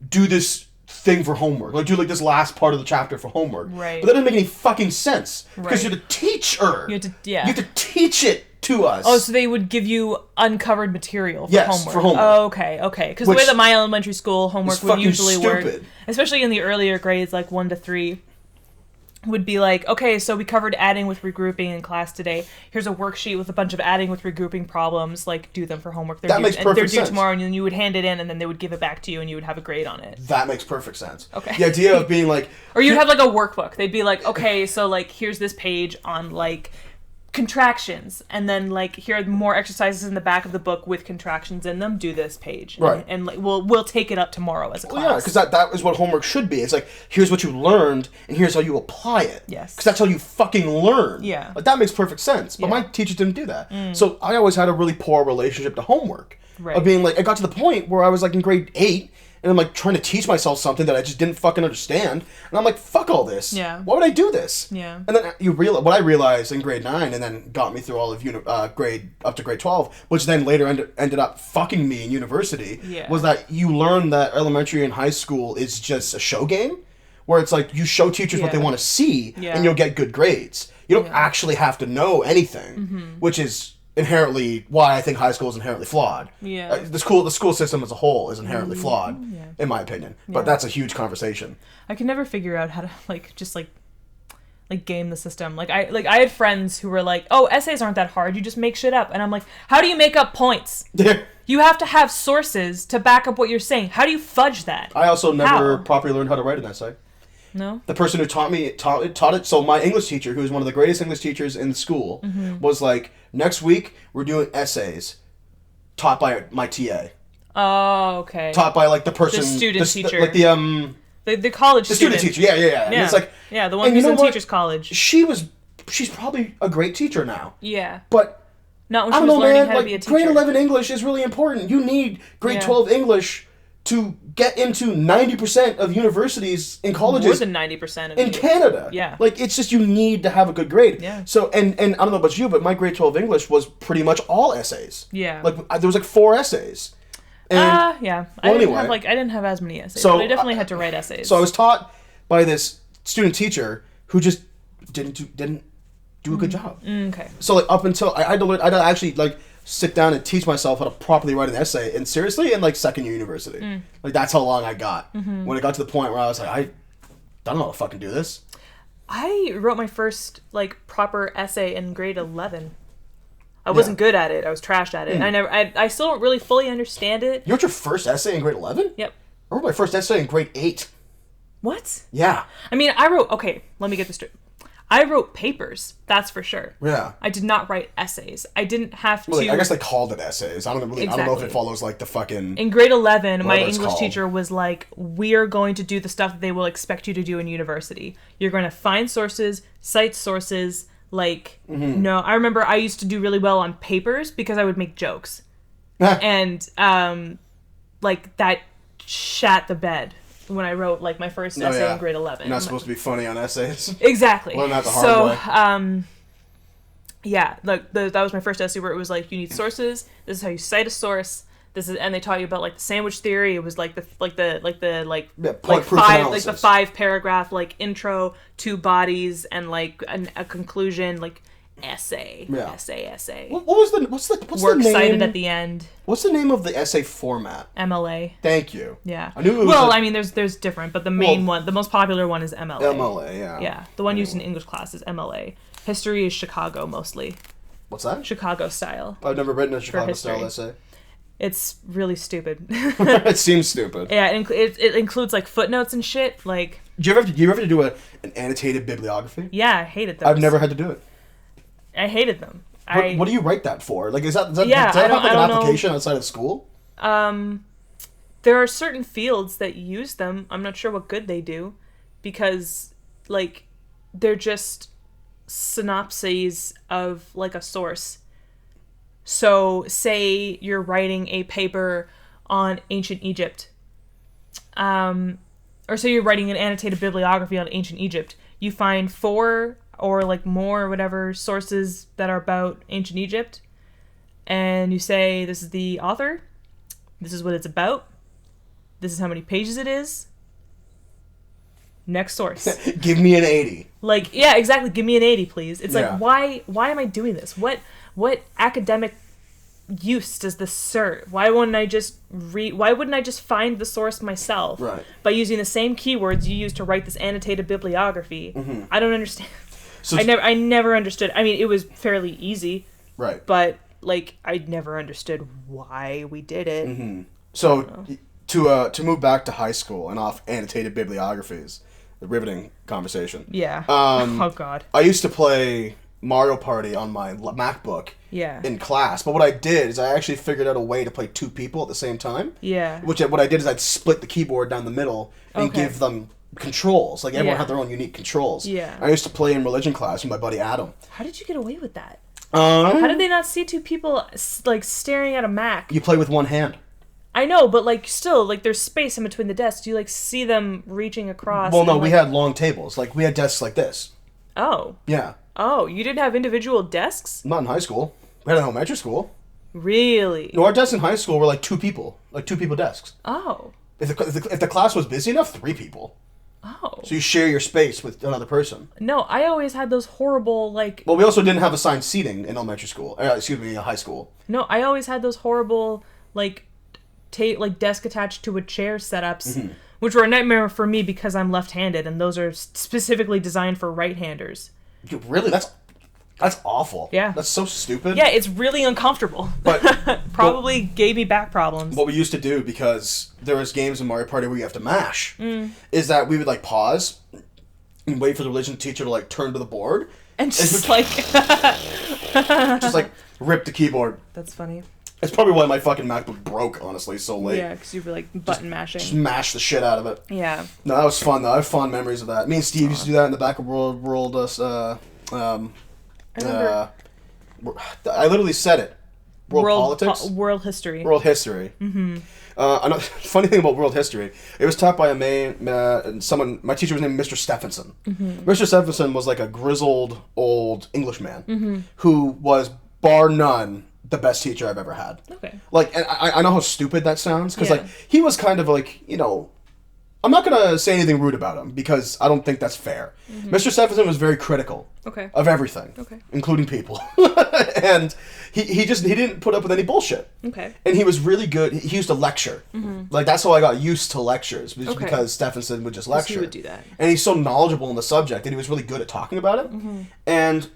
Speaker 2: do this thing for homework. Like, do like this last part of the chapter for homework."
Speaker 1: Right.
Speaker 2: But that didn't make any fucking sense because
Speaker 1: Right.
Speaker 2: you're the teacher.
Speaker 1: You had to,
Speaker 2: You have to teach it to us.
Speaker 1: Oh, so they would give you uncovered material for homework.
Speaker 2: For homework.
Speaker 1: Oh, okay. Because the way that my elementary school homework would usually work, especially in the earlier grades, like 1 to 3, would be like, okay, so we covered adding with regrouping in class today. Here's a worksheet with a bunch of adding with regrouping problems. Like, do them for homework.
Speaker 2: That makes perfect sense.
Speaker 1: They're due tomorrow, and then you would hand it in, and then they would give it back to you, and you would have a grade on it.
Speaker 2: That makes perfect sense.
Speaker 1: Okay.
Speaker 2: The idea of being like...
Speaker 1: Or you'd have like a workbook. They'd be like, okay, so like, here's this page on like... contractions, and then like here are more exercises in the back of the book with contractions in them. Do this page,
Speaker 2: right?
Speaker 1: And like we'll take it up tomorrow as a class.
Speaker 2: Yeah, because that is what homework should be. It's like, here's what you learned, and here's how you apply it.
Speaker 1: Yes,
Speaker 2: because that's how you fucking learn.
Speaker 1: Yeah,
Speaker 2: like that makes perfect sense. But my teachers didn't do that, so I always had a really poor relationship to homework. Right. Of being like, it got to the point where I was like in grade 8. And I'm like trying to teach myself something that I just didn't fucking understand, and I'm like, "Fuck all this!
Speaker 1: Yeah,
Speaker 2: why would I do this?"
Speaker 1: Yeah,
Speaker 2: and then what I realized in grade 9, and then got me through all of grade up to grade 12, which then later ended up fucking me in university.
Speaker 1: Yeah.
Speaker 2: Was that you learn that elementary and high school is just a show game, where it's like you show teachers what they want to see, and you'll get good grades. You don't actually have to know anything, which is inherently why I think high school is inherently flawed.
Speaker 1: Yeah.
Speaker 2: The school system as a whole is inherently flawed, in my opinion. But that's a huge conversation.
Speaker 1: I can never figure out how to like game the system. Like I had friends who were like, "Oh, essays aren't that hard. You just make shit up." And I'm like, "How do you make up points? You have to have sources to back up what you're saying. How do you fudge that?"
Speaker 2: I also never properly learned how to write an essay.
Speaker 1: No.
Speaker 2: The person who taught it. So my English teacher, who was one of the greatest English teachers in school, was like, "Next week we're doing essays, taught by my TA."
Speaker 1: Oh, okay.
Speaker 2: Taught by like the person,
Speaker 1: the student teacher,
Speaker 2: like
Speaker 1: the college
Speaker 2: student teacher. Yeah. And it's like,
Speaker 1: the one who's in teachers college.
Speaker 2: She's probably a great teacher now.
Speaker 1: Yeah.
Speaker 2: But
Speaker 1: not when she was learning how to be a teacher.
Speaker 2: Grade 11 English is really important. You need grade 12 English to get into 90% of universities and colleges.
Speaker 1: More than 90%
Speaker 2: in Canada.
Speaker 1: Yeah.
Speaker 2: Like, it's just you need to have a good grade.
Speaker 1: Yeah.
Speaker 2: So, and I don't know about you, but my grade 12 English was pretty much all essays.
Speaker 1: Yeah.
Speaker 2: Like, there was like 4 essays.
Speaker 1: Yeah. I didn't have as many essays, but I definitely had to write essays.
Speaker 2: So I was taught by this student teacher who just didn't do a good job.
Speaker 1: Okay.
Speaker 2: So like up until I had to actually like sit down and teach myself how to properly write an essay, and seriously in like second year university. Like that's how long I got. When it got to the point where I was like, I don't know how to fucking do this.
Speaker 1: I wrote my first like proper essay in grade 11. I wasn't good at it. I was trashed at it. I still don't really fully understand it.
Speaker 2: You wrote your first essay in grade 11?
Speaker 1: Yep.
Speaker 2: I wrote my first essay in grade 8.
Speaker 1: What?
Speaker 2: Yeah.
Speaker 1: I mean, okay, let me get this straight. I wrote papers, that's for sure.
Speaker 2: Yeah.
Speaker 1: I did not write essays. I didn't have to...
Speaker 2: Well, I guess they called it essays. I don't know if it follows like the fucking...
Speaker 1: In grade 11, my English teacher was like, we're going to do the stuff that they will expect you to do in university. You're going to find sources, cite sources, like... No, I remember I used to do really well on papers because I would make jokes. And, like, that shat the bed when I wrote like my first essay in grade 11.
Speaker 2: You're not supposed to be funny on essays.
Speaker 1: Exactly.
Speaker 2: Learn that the hard way.
Speaker 1: Yeah, like that was my first essay where it was like, you need sources. This is how you cite a source. And they taught you about like the sandwich theory. It was like the
Speaker 2: analysis.
Speaker 1: 5 paragraph like intro, 2 bodies, and like a conclusion, like essay.
Speaker 2: What's
Speaker 1: Works
Speaker 2: the name?
Speaker 1: cited at the end.
Speaker 2: What's the name of the essay format?
Speaker 1: MLA.
Speaker 2: Thank you.
Speaker 1: Yeah.
Speaker 2: I knew it was
Speaker 1: I mean, there's different, but the main one, the most popular one is MLA.
Speaker 2: MLA, yeah.
Speaker 1: Yeah, the one used in English class is MLA. History is Chicago mostly.
Speaker 2: What's that?
Speaker 1: Chicago style.
Speaker 2: I've never written a Chicago style essay.
Speaker 1: It's really stupid.
Speaker 2: It seems stupid.
Speaker 1: Yeah, it includes like footnotes and shit. Like,
Speaker 2: Do you ever have to do an annotated bibliography?
Speaker 1: Yeah, I hated those.
Speaker 2: I've never had to do it.
Speaker 1: I hated them.
Speaker 2: What do you write that for? Like, does that
Speaker 1: Yeah,
Speaker 2: have like
Speaker 1: I
Speaker 2: an
Speaker 1: don't
Speaker 2: application
Speaker 1: know.
Speaker 2: outside of school?
Speaker 1: There are certain fields that use them. I'm not sure what good they do, because like they're just synopses of like a source. So say you're writing a paper on ancient Egypt, or say you're writing an annotated bibliography on ancient Egypt. You find 4 or like more or whatever sources that are about ancient Egypt, and you say, this is the author, this is what it's about, this is how many pages it is, next source.
Speaker 2: Give me an 80.
Speaker 1: Like, yeah, exactly, give me an 80, please. It's
Speaker 2: Yeah.
Speaker 1: like, why am I doing this? What academic use does this serve? Why wouldn't I just find the source myself,
Speaker 2: Right.
Speaker 1: by using the same keywords you use to write this annotated bibliography?
Speaker 2: Mm-hmm.
Speaker 1: I don't understand.
Speaker 2: So
Speaker 1: I never understood. I mean, it was fairly easy,
Speaker 2: right.
Speaker 1: but like I never understood why we did it.
Speaker 2: Mm-hmm. So to move back to high school and off annotated bibliographies, the riveting conversation.
Speaker 1: Yeah. Oh God.
Speaker 2: I used to play Mario Party on my MacBook.
Speaker 1: Yeah.
Speaker 2: In class, but what I did is I actually figured out a way to play 2 people at the same time.
Speaker 1: Yeah.
Speaker 2: What I did is I'd split the keyboard down the middle and give them controls. Like everyone had their own unique controls.
Speaker 1: Yeah.
Speaker 2: I used to play in religion class with my buddy Adam.
Speaker 1: How did you get away with that? How did they not see 2 people like staring at a Mac?
Speaker 2: You play with one hand.
Speaker 1: I know, but like still, like there's space in between the desks. You like see them reaching across.
Speaker 2: Well, no,
Speaker 1: and,
Speaker 2: we
Speaker 1: like...
Speaker 2: had long tables. Like we had desks like this.
Speaker 1: Oh.
Speaker 2: Yeah.
Speaker 1: Oh, you didn't have individual desks?
Speaker 2: Not in high school. We had it in elementary school.
Speaker 1: Really?
Speaker 2: No, our desks in high school were like 2 people. Like 2 people desks.
Speaker 1: Oh.
Speaker 2: If the class was busy enough, 3 people.
Speaker 1: Oh.
Speaker 2: So you share your space with another person.
Speaker 1: No, I always had those horrible, like...
Speaker 2: Well, we also didn't have assigned seating in elementary school. High school.
Speaker 1: No, I always had those horrible, like, desk attached to a chair setups, which were a nightmare for me because I'm left-handed, and those are specifically designed for right-handers.
Speaker 2: Really? That's awful.
Speaker 1: Yeah.
Speaker 2: That's so stupid.
Speaker 1: Yeah, it's really uncomfortable.
Speaker 2: But
Speaker 1: Probably gave me back problems.
Speaker 2: What we used to do, because there was games in Mario Party where you have to mash, is that we would like pause and wait for the religion teacher to like turn to the board
Speaker 1: and just like
Speaker 2: just like rip the keyboard.
Speaker 1: That's funny.
Speaker 2: It's probably why my fucking MacBook broke, honestly, so late.
Speaker 1: Yeah, because you were like button mashing.
Speaker 2: Just mash the shit out of it.
Speaker 1: Yeah.
Speaker 2: No, that was fun though. I have fond memories of that. Me and Steve used to do that in the back of world. I literally said it. World politics.
Speaker 1: World history.
Speaker 2: World history. Mm-hmm. Another funny thing about world history, it was taught by my teacher was named Mr. Stephenson. Mm-hmm. Mr. Stephenson was like a grizzled old Englishman who was, bar none, the best teacher I've ever had.
Speaker 1: Okay.
Speaker 2: Like, and I know how stupid that sounds, because like he was kind of like, I'm not gonna say anything rude about him because I don't think that's fair. Mm-hmm. Mr. Stephenson was very critical of everything, including people, and he didn't put up with any bullshit.
Speaker 1: Okay.
Speaker 2: And he was really good. He used to lecture. Mm-hmm. Like that's how I got used to lectures, because Stephenson would just lecture.
Speaker 1: He would do that.
Speaker 2: And he's so knowledgeable in the subject, and he was really good at talking about it. Mm-hmm. And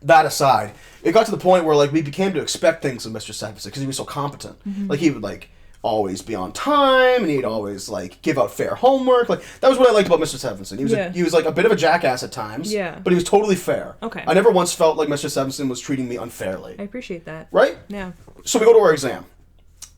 Speaker 2: that aside, it got to the point where like we became to expect things of Mr. Stephenson because he was so competent. Mm-hmm. Like he would like always be on time, and he'd always like give out fair homework. Like that was what I liked about Mr. Stephenson. He was like a bit of a jackass at times, but he was totally fair.
Speaker 1: Okay.
Speaker 2: I never once felt like Mr. Stephenson was treating me unfairly.
Speaker 1: I appreciate that.
Speaker 2: Right?
Speaker 1: Yeah.
Speaker 2: So we go to our exam,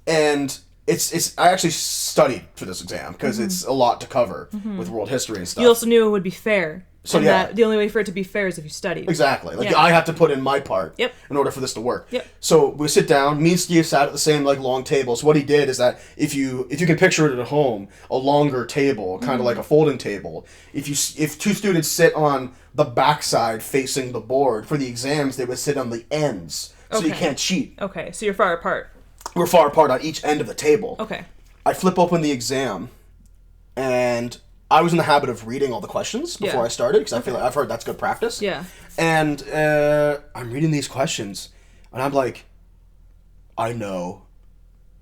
Speaker 2: and I actually studied for this exam because it's a lot to cover with world history and stuff.
Speaker 1: You also knew it would be fair.
Speaker 2: So
Speaker 1: and
Speaker 2: yeah,
Speaker 1: that the only way for it to be fair is if you study.
Speaker 2: exactly. Like
Speaker 1: Yeah.
Speaker 2: I have to put in my part
Speaker 1: Yep.
Speaker 2: in order for this to work.
Speaker 1: Yep.
Speaker 2: So we sit down. Me and Steve sat at the same like long table. So what he did is that if you can picture it at home, a longer table, kind of like a folding table. If two students sit on the backside facing the board for the exams, they would sit on the ends, so you
Speaker 1: Okay.
Speaker 2: can't cheat.
Speaker 1: Okay, so you're far apart.
Speaker 2: We're far apart on each end of the table.
Speaker 1: Okay.
Speaker 2: I flip open the exam, and I was in the habit of reading all the questions before
Speaker 1: Yeah.
Speaker 2: I started because I feel like I've heard that's good practice.
Speaker 1: Yeah.
Speaker 2: And I'm reading these questions, and I'm like, I know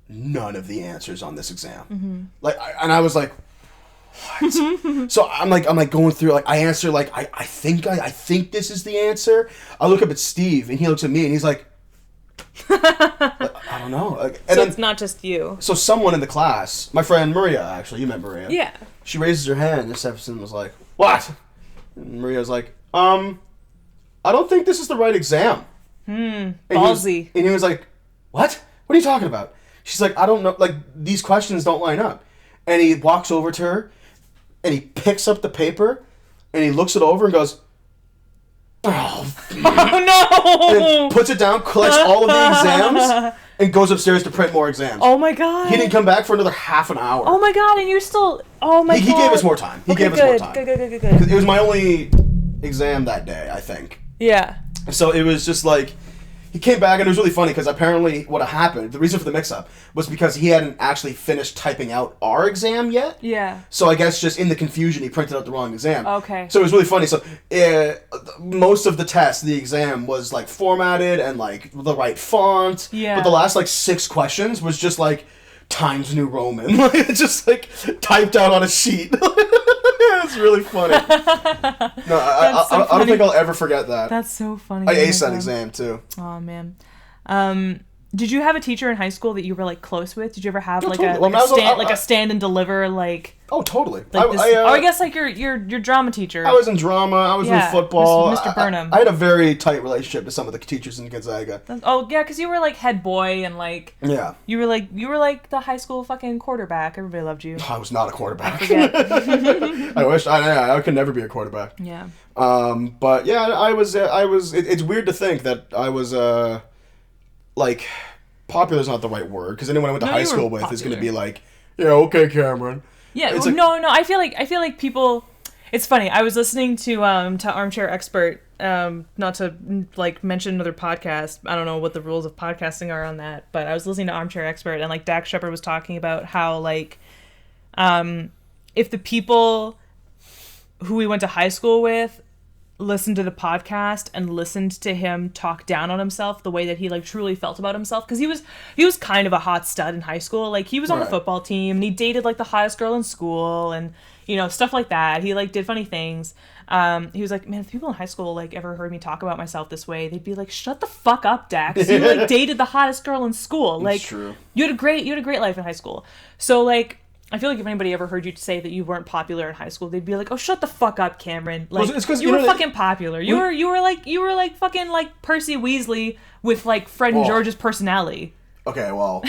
Speaker 2: none of the answers on this exam. And I was like, what? So I'm like going through, like I answer like I think this is the answer. I look up at Steve, and he looks at me, and he's like, I don't know. Like, and
Speaker 1: So
Speaker 2: then,
Speaker 1: it's not just you.
Speaker 2: so someone in the class, my friend Maria, actually, you met Maria.
Speaker 1: Yeah.
Speaker 2: She raises her hand, and Stephenson was like, what? And Maria was like, I don't think this is the right exam.
Speaker 1: Ballsy.
Speaker 2: And he was like, what? What are you talking about? She's like, I don't know. Like, these questions don't line up. And he walks over to her, and he picks up the paper, and he looks it over and goes, oh,
Speaker 1: Oh
Speaker 2: and
Speaker 1: no!
Speaker 2: puts it down, collects all of the exams, and goes upstairs to print more exams.
Speaker 1: Oh my god.
Speaker 2: He didn't come back for another half an hour.
Speaker 1: Oh my god, and you're still. Oh my god.
Speaker 2: He gave us more time. He gave us more time.
Speaker 1: Good.
Speaker 2: It was my only exam that day, I think.
Speaker 1: Yeah.
Speaker 2: So it was just like, he came back, and it was really funny because apparently what had happened, the reason for the mix-up, was because he hadn't actually finished typing out our exam yet.
Speaker 1: Yeah.
Speaker 2: So I guess just in the confusion, he printed out the wrong exam.
Speaker 1: Okay.
Speaker 2: So it was really funny. So most of the test, the exam was like formatted and like the right font.
Speaker 1: Yeah.
Speaker 2: But the last like 6 questions was just like Times New Roman. Like just like typed out on a sheet. It's really funny. No, I don't think I'll ever forget that.
Speaker 1: That's so funny.
Speaker 2: I
Speaker 1: Oh my
Speaker 2: aced that
Speaker 1: God.
Speaker 2: exam too.
Speaker 1: Oh man. Did you have a teacher in high school that you were like close with? Did you ever have
Speaker 2: Yeah,
Speaker 1: like
Speaker 2: totally.
Speaker 1: a
Speaker 2: Well, I was-
Speaker 1: a stand and deliver like
Speaker 2: Oh, totally.
Speaker 1: this? I guess like your drama teacher.
Speaker 2: I was in drama. I was in football.
Speaker 1: Mr. Burnham.
Speaker 2: I had a very tight relationship to some of the teachers in Gonzaga.
Speaker 1: Oh yeah, because you were like head boy and like
Speaker 2: Yeah.
Speaker 1: you were like the high school fucking quarterback. Everybody loved you.
Speaker 2: I was not a quarterback.
Speaker 1: I forget.
Speaker 2: I wish I could never be a quarterback.
Speaker 1: Yeah.
Speaker 2: But yeah, I was. It's weird to think that I was like, popular is not the right word because anyone I went to
Speaker 1: No,
Speaker 2: high
Speaker 1: you were
Speaker 2: school with is going to
Speaker 1: popular.
Speaker 2: be like, yeah, okay, Cameron.
Speaker 1: Yeah,
Speaker 2: It's like-
Speaker 1: no. I feel like people. It's funny. I was listening to Armchair Expert. Not to like mention another podcast. I don't know what the rules of podcasting are on that, but I was listening to Armchair Expert and like Dax Shepard was talking about how like, if the people who we went to high school with listened to the podcast and listened to him talk down on himself the way that he like truly felt about himself, because he was kind of a hot stud in high school. Like he was on the
Speaker 2: Right.
Speaker 1: football team and he dated like the hottest girl in school and you know stuff like that. He like did funny things. He was like, man, if people in high school like ever heard me talk about myself this way, they'd be like, shut the fuck up, Dax. You like dated the hottest girl in school. Like
Speaker 2: true.
Speaker 1: you had a great life in high school. So like I feel like if anybody ever heard you say that you weren't popular in high school, they'd be like, "Oh, shut the fuck up, Cameron! Like
Speaker 2: Well, it's 'cause,
Speaker 1: you
Speaker 2: you
Speaker 1: were
Speaker 2: know,
Speaker 1: fucking popular. You were like fucking like Percy Weasley with like Fred and
Speaker 2: Oh.
Speaker 1: George's personality."
Speaker 2: Okay, well,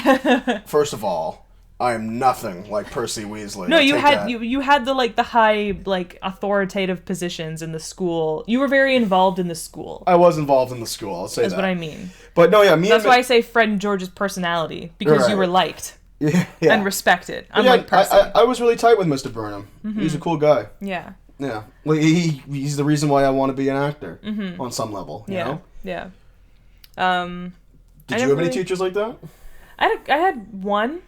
Speaker 2: first of all, I am nothing like Percy Weasley.
Speaker 1: No,
Speaker 2: I'll
Speaker 1: you
Speaker 2: take
Speaker 1: had
Speaker 2: that.
Speaker 1: you had the high like authoritative positions in the school. You were very involved in the school.
Speaker 2: I was involved in the school. I'll say
Speaker 1: That's
Speaker 2: that.
Speaker 1: what I mean.
Speaker 2: But no, yeah,
Speaker 1: That's why I say Fred and George's personality, because you
Speaker 2: Right.
Speaker 1: were liked
Speaker 2: yeah.
Speaker 1: and respected,
Speaker 2: Yeah,
Speaker 1: unlike Percy.
Speaker 2: I was really tight with Mr. Burnham. He's a cool guy.
Speaker 1: Yeah.
Speaker 2: Yeah. Well, he's the reason why I want to be an actor on some level. You
Speaker 1: Yeah.
Speaker 2: know?
Speaker 1: Yeah.
Speaker 2: Did
Speaker 1: I
Speaker 2: you
Speaker 1: never
Speaker 2: have any
Speaker 1: really-
Speaker 2: teachers like that?
Speaker 1: I had one.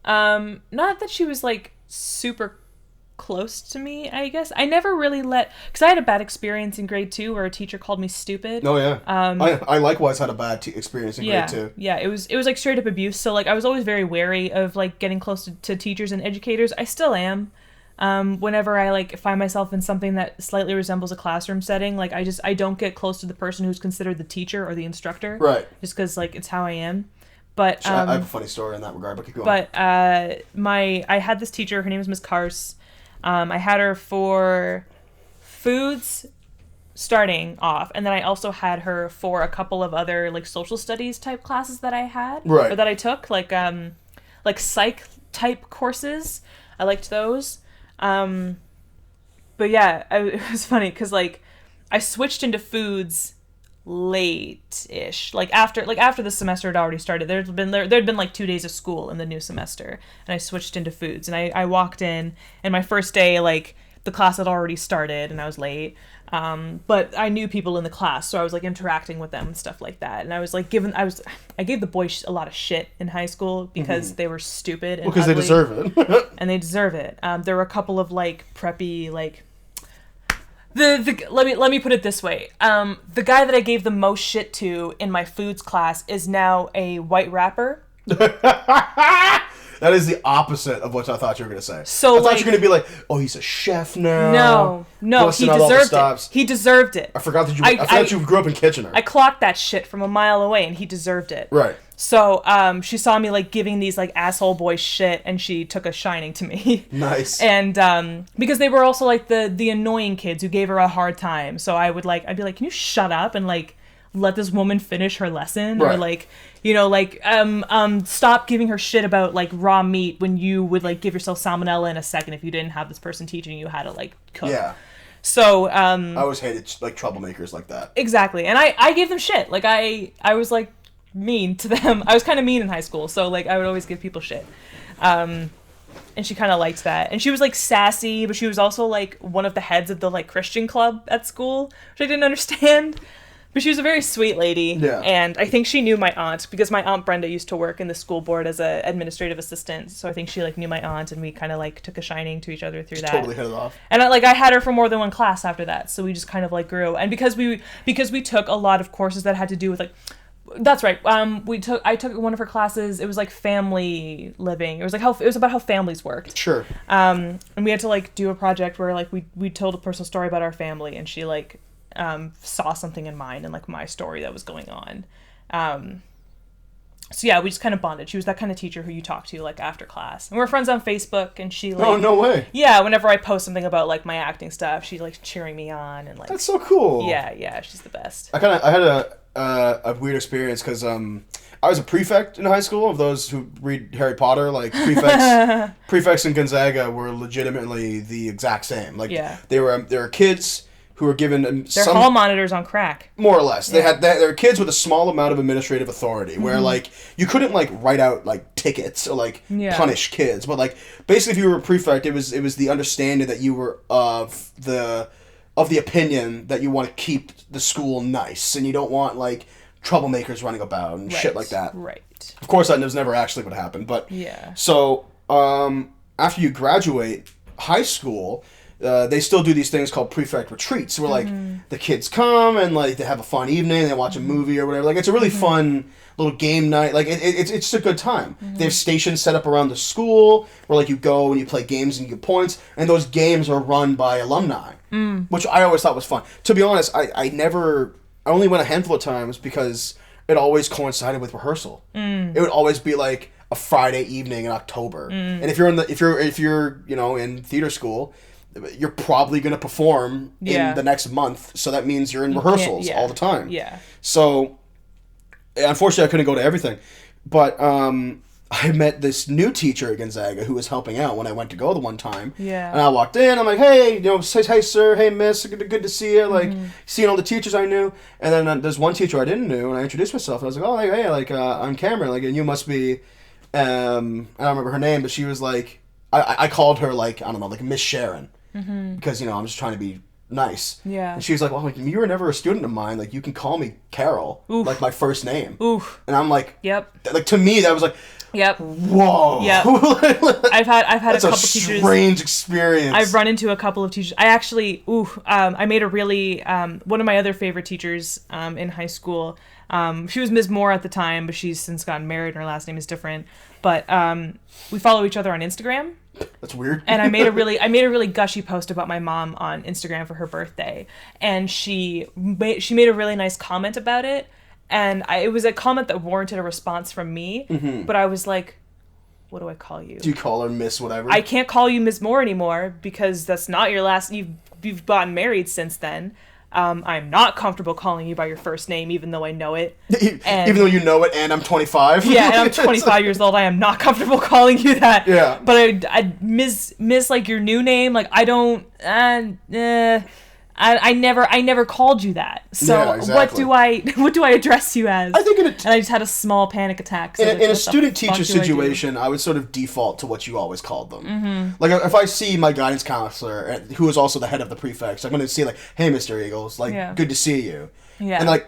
Speaker 1: Not that she was like super close to me, I guess. I never really because I had a bad experience in grade 2 where a teacher called me stupid.
Speaker 2: Oh yeah. I likewise had a bad experience in
Speaker 1: Yeah,
Speaker 2: grade 2.
Speaker 1: yeah, it was like straight up abuse. So like I was always very wary of like getting close to teachers and educators. I still am. Whenever I like find myself in something that slightly resembles a classroom setting, like I don't get close to the person who's considered the teacher or the instructor.
Speaker 2: Right.
Speaker 1: Just because like it's how I am. But
Speaker 2: I have a funny story in that regard, but keep going.
Speaker 1: But I had this teacher. Her name is Miss Kars. I had her for foods starting off, and then I also had her for a couple of other like social studies type classes that I had,
Speaker 2: Right.
Speaker 1: or that I took, like psych type courses. I liked those. But yeah, it was funny because like I switched into foods late-ish, like after the semester had already started. There'd been like 2 days of school in the new semester, and I switched into foods. And I walked in, and my first day, like the class had already started, and I was late. But I knew people in the class, so I was like interacting with them and stuff like that. And I was like I gave the boys a lot of shit in high school because they were stupid and
Speaker 2: because they deserve it.
Speaker 1: And they deserve it. There were a couple of like preppy like. Let me put it this way. The guy that I gave the most shit to in my foods class is now a white rapper.
Speaker 2: That is the opposite of what I thought you were going to say.
Speaker 1: So
Speaker 2: I thought you were going to be like, oh, he's a chef now.
Speaker 1: No, he deserved it. He deserved it.
Speaker 2: I forgot that you grew up in Kitchener.
Speaker 1: I clocked that shit from a mile away, and he deserved it.
Speaker 2: Right.
Speaker 1: So she saw me like giving these like asshole boys shit, and she took a shining to me.
Speaker 2: Nice.
Speaker 1: And because they were also like the annoying kids who gave her a hard time. So I'd be like, can you shut up and like let this woman finish her lesson?
Speaker 2: Right.
Speaker 1: Or like, you know, like stop giving her shit about like raw meat when you would like give yourself salmonella in a second if you didn't have this person teaching you how to like cook.
Speaker 2: Yeah.
Speaker 1: So
Speaker 2: I always hated like troublemakers like that.
Speaker 1: Exactly. And I gave them shit. Like I was like mean to them. I was kind of mean in high school, so like I would always give people shit. And she kind of liked that. And she was like sassy, but she was also like one of the heads of the like Christian club at school, which I didn't understand. But she was a very sweet lady.
Speaker 2: Yeah.
Speaker 1: And I think she knew my aunt because my aunt Brenda used to work in the school board as a administrative assistant. So I think she like knew my aunt, and we kind of like took a shining to each other through that.
Speaker 2: Totally hit it off.
Speaker 1: And I had her for more than one class after that. So we just kind of like grew. And because we took a lot of courses that had to do with like, that's right. I took one of her classes. It was like family living. It was about how families worked.
Speaker 2: Sure.
Speaker 1: And we had to like do a project where like we told a personal story about our family, and she like saw something in mine and like my story that was going on. So yeah, we just kind of bonded. She was that kind of teacher who you talk to like after class, and we're friends on Facebook. And she like,
Speaker 2: oh no way.
Speaker 1: Yeah, whenever I post something about like my acting stuff, she's like cheering me on and like.
Speaker 2: That's so cool.
Speaker 1: Yeah, she's the best.
Speaker 2: I had a weird experience because I was a prefect in high school. Of those who read Harry Potter, like prefects in Gonzaga were legitimately the exact same. Like they were kids who were given
Speaker 1: they're hall monitors on crack,
Speaker 2: more or less. They were kids with a small amount of administrative authority, where like you couldn't like write out like tickets or like punish kids, but like basically if you were a prefect, it was the understanding that you were of the opinion that you want to keep the school nice and you don't want like troublemakers running about and shit like that.
Speaker 1: Right.
Speaker 2: Of course, that was never actually what happened, but
Speaker 1: yeah.
Speaker 2: So after you graduate high school, they still do these things called Prefect Retreats, where like the kids come and like they have a fun evening, they watch a movie or whatever. Like it's a really fun little game night. Like it's just a good time. They have stations set up around the school where like you go and you play games and you get points, and those games are run by alumni, which I always thought was fun. To be honest, I only went a handful of times because it always coincided with rehearsal. It would always be like a Friday evening in October, and if you're in theater school, you're probably going to perform in the next month, so that means you're in rehearsals all the time.
Speaker 1: Yeah.
Speaker 2: So, unfortunately, I couldn't go to everything, but I met this new teacher at Gonzaga who was helping out when I went to go the one time.
Speaker 1: Yeah.
Speaker 2: And I walked in, I'm like, hey, say, hey, sir, hey, miss, good to see you, like, seeing all the teachers I knew, and then there's one teacher I didn't know, and I introduced myself, and I was like, oh, hey, like, I'm Cameron, like, and you must be, I don't remember her name, but she was like, I called her, like, I don't know, like, Miss Sharon. Because, I'm just trying to be nice.
Speaker 1: Yeah.
Speaker 2: And she was like, well, like, you were never a student of mine. Like, you can call me Carol.
Speaker 1: Oof.
Speaker 2: Like, my first name.
Speaker 1: Oof.
Speaker 2: And I'm like...
Speaker 1: Yep.
Speaker 2: Like, to me, that was like...
Speaker 1: Yep.
Speaker 2: Whoa.
Speaker 1: Yep. I've had a couple teachers...
Speaker 2: That's a strange experience.
Speaker 1: I've run into a couple of teachers. I actually... I made a really... one of my other favorite teachers in high school... she was Ms. Moore at the time, but she's since gotten married and her last name is different. But we follow each other on Instagram.
Speaker 2: That's weird.
Speaker 1: And I made a really gushy post about my mom on Instagram for her birthday, and she made a really nice comment about it, and it was a comment that warranted a response from me. But I was like, what do I call you?
Speaker 2: Do you call her Miss whatever?
Speaker 1: I can't call you Ms. Moore anymore because that's not your last. You've gotten married since then. I'm not comfortable calling you by your first name, even though I know it.
Speaker 2: Even though you know it, and I'm 25.
Speaker 1: Yeah, and I'm 25 years old. I am not comfortable calling you that.
Speaker 2: Yeah.
Speaker 1: But I miss like your new name. Like I don't. I never called you that. So
Speaker 2: Yeah, exactly.
Speaker 1: what do I address you as?
Speaker 2: I think
Speaker 1: and I just had a small panic attack. So
Speaker 2: in a student-teacher situation, I would sort of default to what you always called them.
Speaker 1: Mm-hmm.
Speaker 2: Like, if I see my guidance counselor, who is also the head of the prefects, I'm going to say, like, hey, Mr. Eagles, like, good to see you.
Speaker 1: Yeah.
Speaker 2: And, like,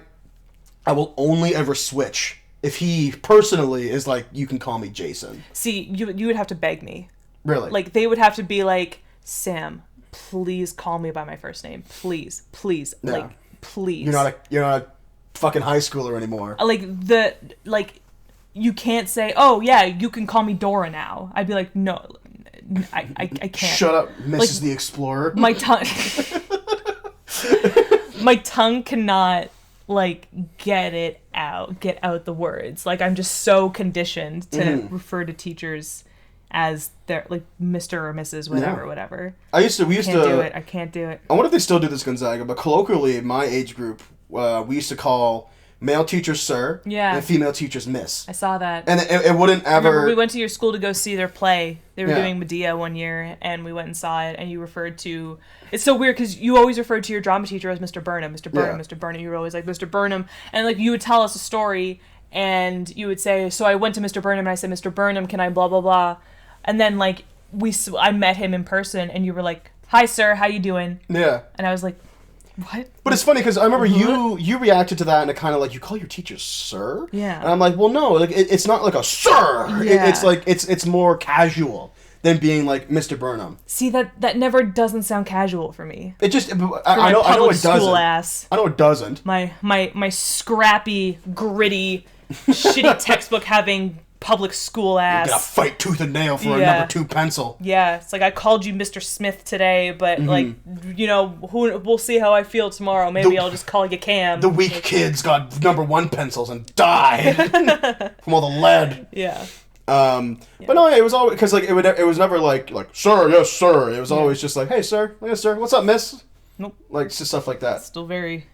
Speaker 2: I will only ever switch if he personally is like, you can call me Jason.
Speaker 1: See, you would have to beg me.
Speaker 2: Really?
Speaker 1: Like, they would have to be like, Sam, please call me by my first name. Please.
Speaker 2: Yeah.
Speaker 1: Like, please.
Speaker 2: You're not a fucking high schooler anymore.
Speaker 1: You can't say, oh, yeah, you can call me Dora now. I'd be like, no, I can't.
Speaker 2: Shut up, Mrs. the Explorer.
Speaker 1: My tongue... my tongue cannot, like, get out the words. Like, I'm just so conditioned to refer to teachers as their, like, Mr. or Mrs. whatever.
Speaker 2: We used to
Speaker 1: do it. I can't do it.
Speaker 2: I wonder if they still do this, Gonzaga, but colloquially, in my age group, we used to call male teachers sir, and female teachers miss.
Speaker 1: I saw that.
Speaker 2: And it wouldn't ever...
Speaker 1: Remember, we went to your school to go see their play. They were doing Medea one year, and we went and saw it, and you referred to... It's so weird, because you always referred to your drama teacher as Mr. Burnham. Mr. Burnham, Mr. Burnham. You were always like, Mr. Burnham. And, like, you would tell us a story, and you would say, so I went to Mr. Burnham, and I said, Mr. Burnham, can I blah, blah, blah. And then, like, I met him in person, and you were like, hi, sir, how you doing?
Speaker 2: Yeah.
Speaker 1: And I was like, what?
Speaker 2: But it's funny, because I remember you reacted to that, and it kind of like, you call your teacher sir?
Speaker 1: Yeah.
Speaker 2: And I'm like, well, no, like, it's not like a sir.
Speaker 1: Yeah.
Speaker 2: It's like, it's more casual than being like Mr. Burnham.
Speaker 1: See, that never doesn't sound casual for me.
Speaker 2: It just, I know it doesn't.
Speaker 1: Ass.
Speaker 2: I know it doesn't.
Speaker 1: My scrappy, gritty, shitty textbook having public school ass.
Speaker 2: You gotta fight tooth and nail for a number 2 pencil.
Speaker 1: Yeah, it's like, I called you Mr. Smith today, but like, we'll see how I feel tomorrow. Maybe I'll just call you Cam.
Speaker 2: The weak kids got number 1 pencils and died from all the lead.
Speaker 1: Yeah.
Speaker 2: But no, it was always, because like it was never like sir, yes sir. It was always just like, hey sir, yes sir, what's up, miss?
Speaker 1: Nope.
Speaker 2: Like, it's just stuff like that.
Speaker 1: Still very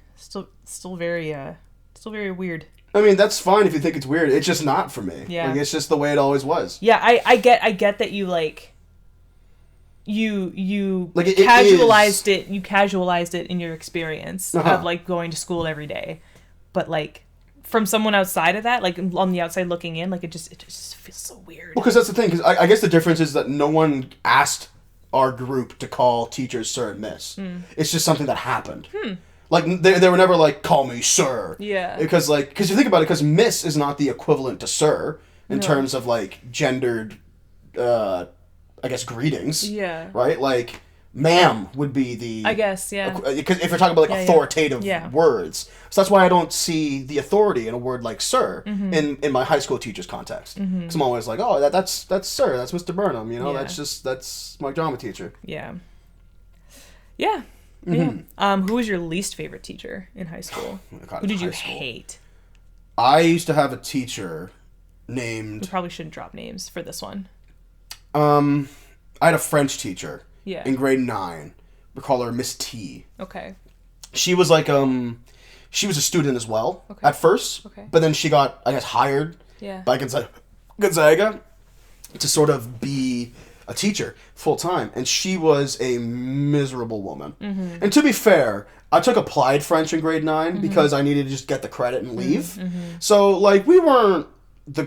Speaker 1: weird.
Speaker 2: I mean, that's fine if you think it's weird. It's just not for me.
Speaker 1: Yeah.
Speaker 2: Like, it's just the way it always was.
Speaker 1: Yeah, I get that you like you
Speaker 2: like
Speaker 1: casualized it. You casualized it in your experience of like going to school every day, but like from someone outside of that, like on the outside looking in, like it just feels so weird.
Speaker 2: Well, because that's the thing. Because I guess the difference is that no one asked our group to call teachers sir and miss. It's just something that happened. Like, they were never like, call me sir.
Speaker 1: Yeah.
Speaker 2: Because you think about it, because miss is not the equivalent to sir in terms of, like, gendered, I guess, greetings.
Speaker 1: Yeah.
Speaker 2: Right? Like, ma'am would be the...
Speaker 1: I guess, yeah.
Speaker 2: Because if you're talking about, like, authoritative words. So that's why I don't see the authority in a word like sir in my high school teacher's context. Because I'm always like, oh, that's sir, that's Mr. Burnham, you know?
Speaker 1: Yeah.
Speaker 2: That's my drama teacher.
Speaker 1: Yeah. Yeah. Yeah. Who was your least favorite teacher in high school?
Speaker 2: God,
Speaker 1: who did you hate?
Speaker 2: I used to have a teacher named...
Speaker 1: We probably shouldn't drop names for this one.
Speaker 2: I had a French teacher in grade 9. We call her Miss T.
Speaker 1: Okay.
Speaker 2: She was like, she was a student as well at first. Okay. But then she got, I guess, hired by Gonzaga to sort of be a teacher full-time, and she was a miserable woman. And to be fair, I took applied French in grade 9 because I needed to just get the credit and leave. So, like, we weren't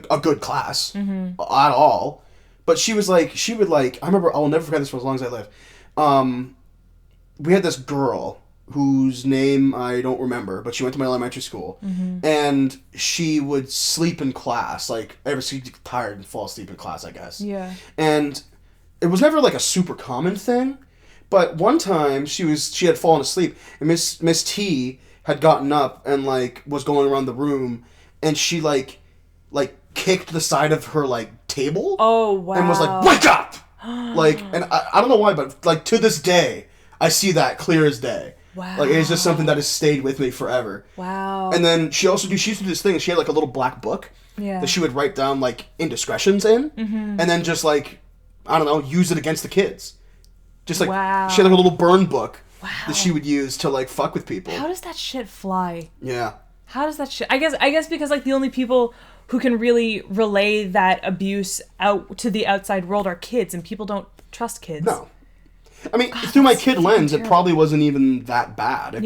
Speaker 2: a good class at all, but she would I remember, I'll never forget this for as long as I live. We had this girl whose name I don't remember, but she went to my elementary school, and she would sleep in class, like, she'd get tired and fall asleep in class, I guess.
Speaker 1: Yeah.
Speaker 2: And it was never like a super common thing, but one time she had fallen asleep, and Miss T had gotten up and like was going around the room, and she like kicked the side of her like table.
Speaker 1: Oh wow!
Speaker 2: And was like, "Wake up!" Like, and I don't know why, but like to this day, I see that clear as day.
Speaker 1: Wow!
Speaker 2: Like, it's just something that has stayed with me forever.
Speaker 1: Wow!
Speaker 2: And then she used to do this thing. She had like a little black book that she would write down like indiscretions in, and then just like, I don't know, use it against the kids. Just like, she had like a little burn book that she would use to like fuck with people.
Speaker 1: How does that shit fly?
Speaker 2: Yeah.
Speaker 1: How does that shit? I guess because like the only people who can really relay that abuse out to the outside world are kids, and people don't trust kids.
Speaker 2: No. I mean, through my kid lens, it probably wasn't even that bad.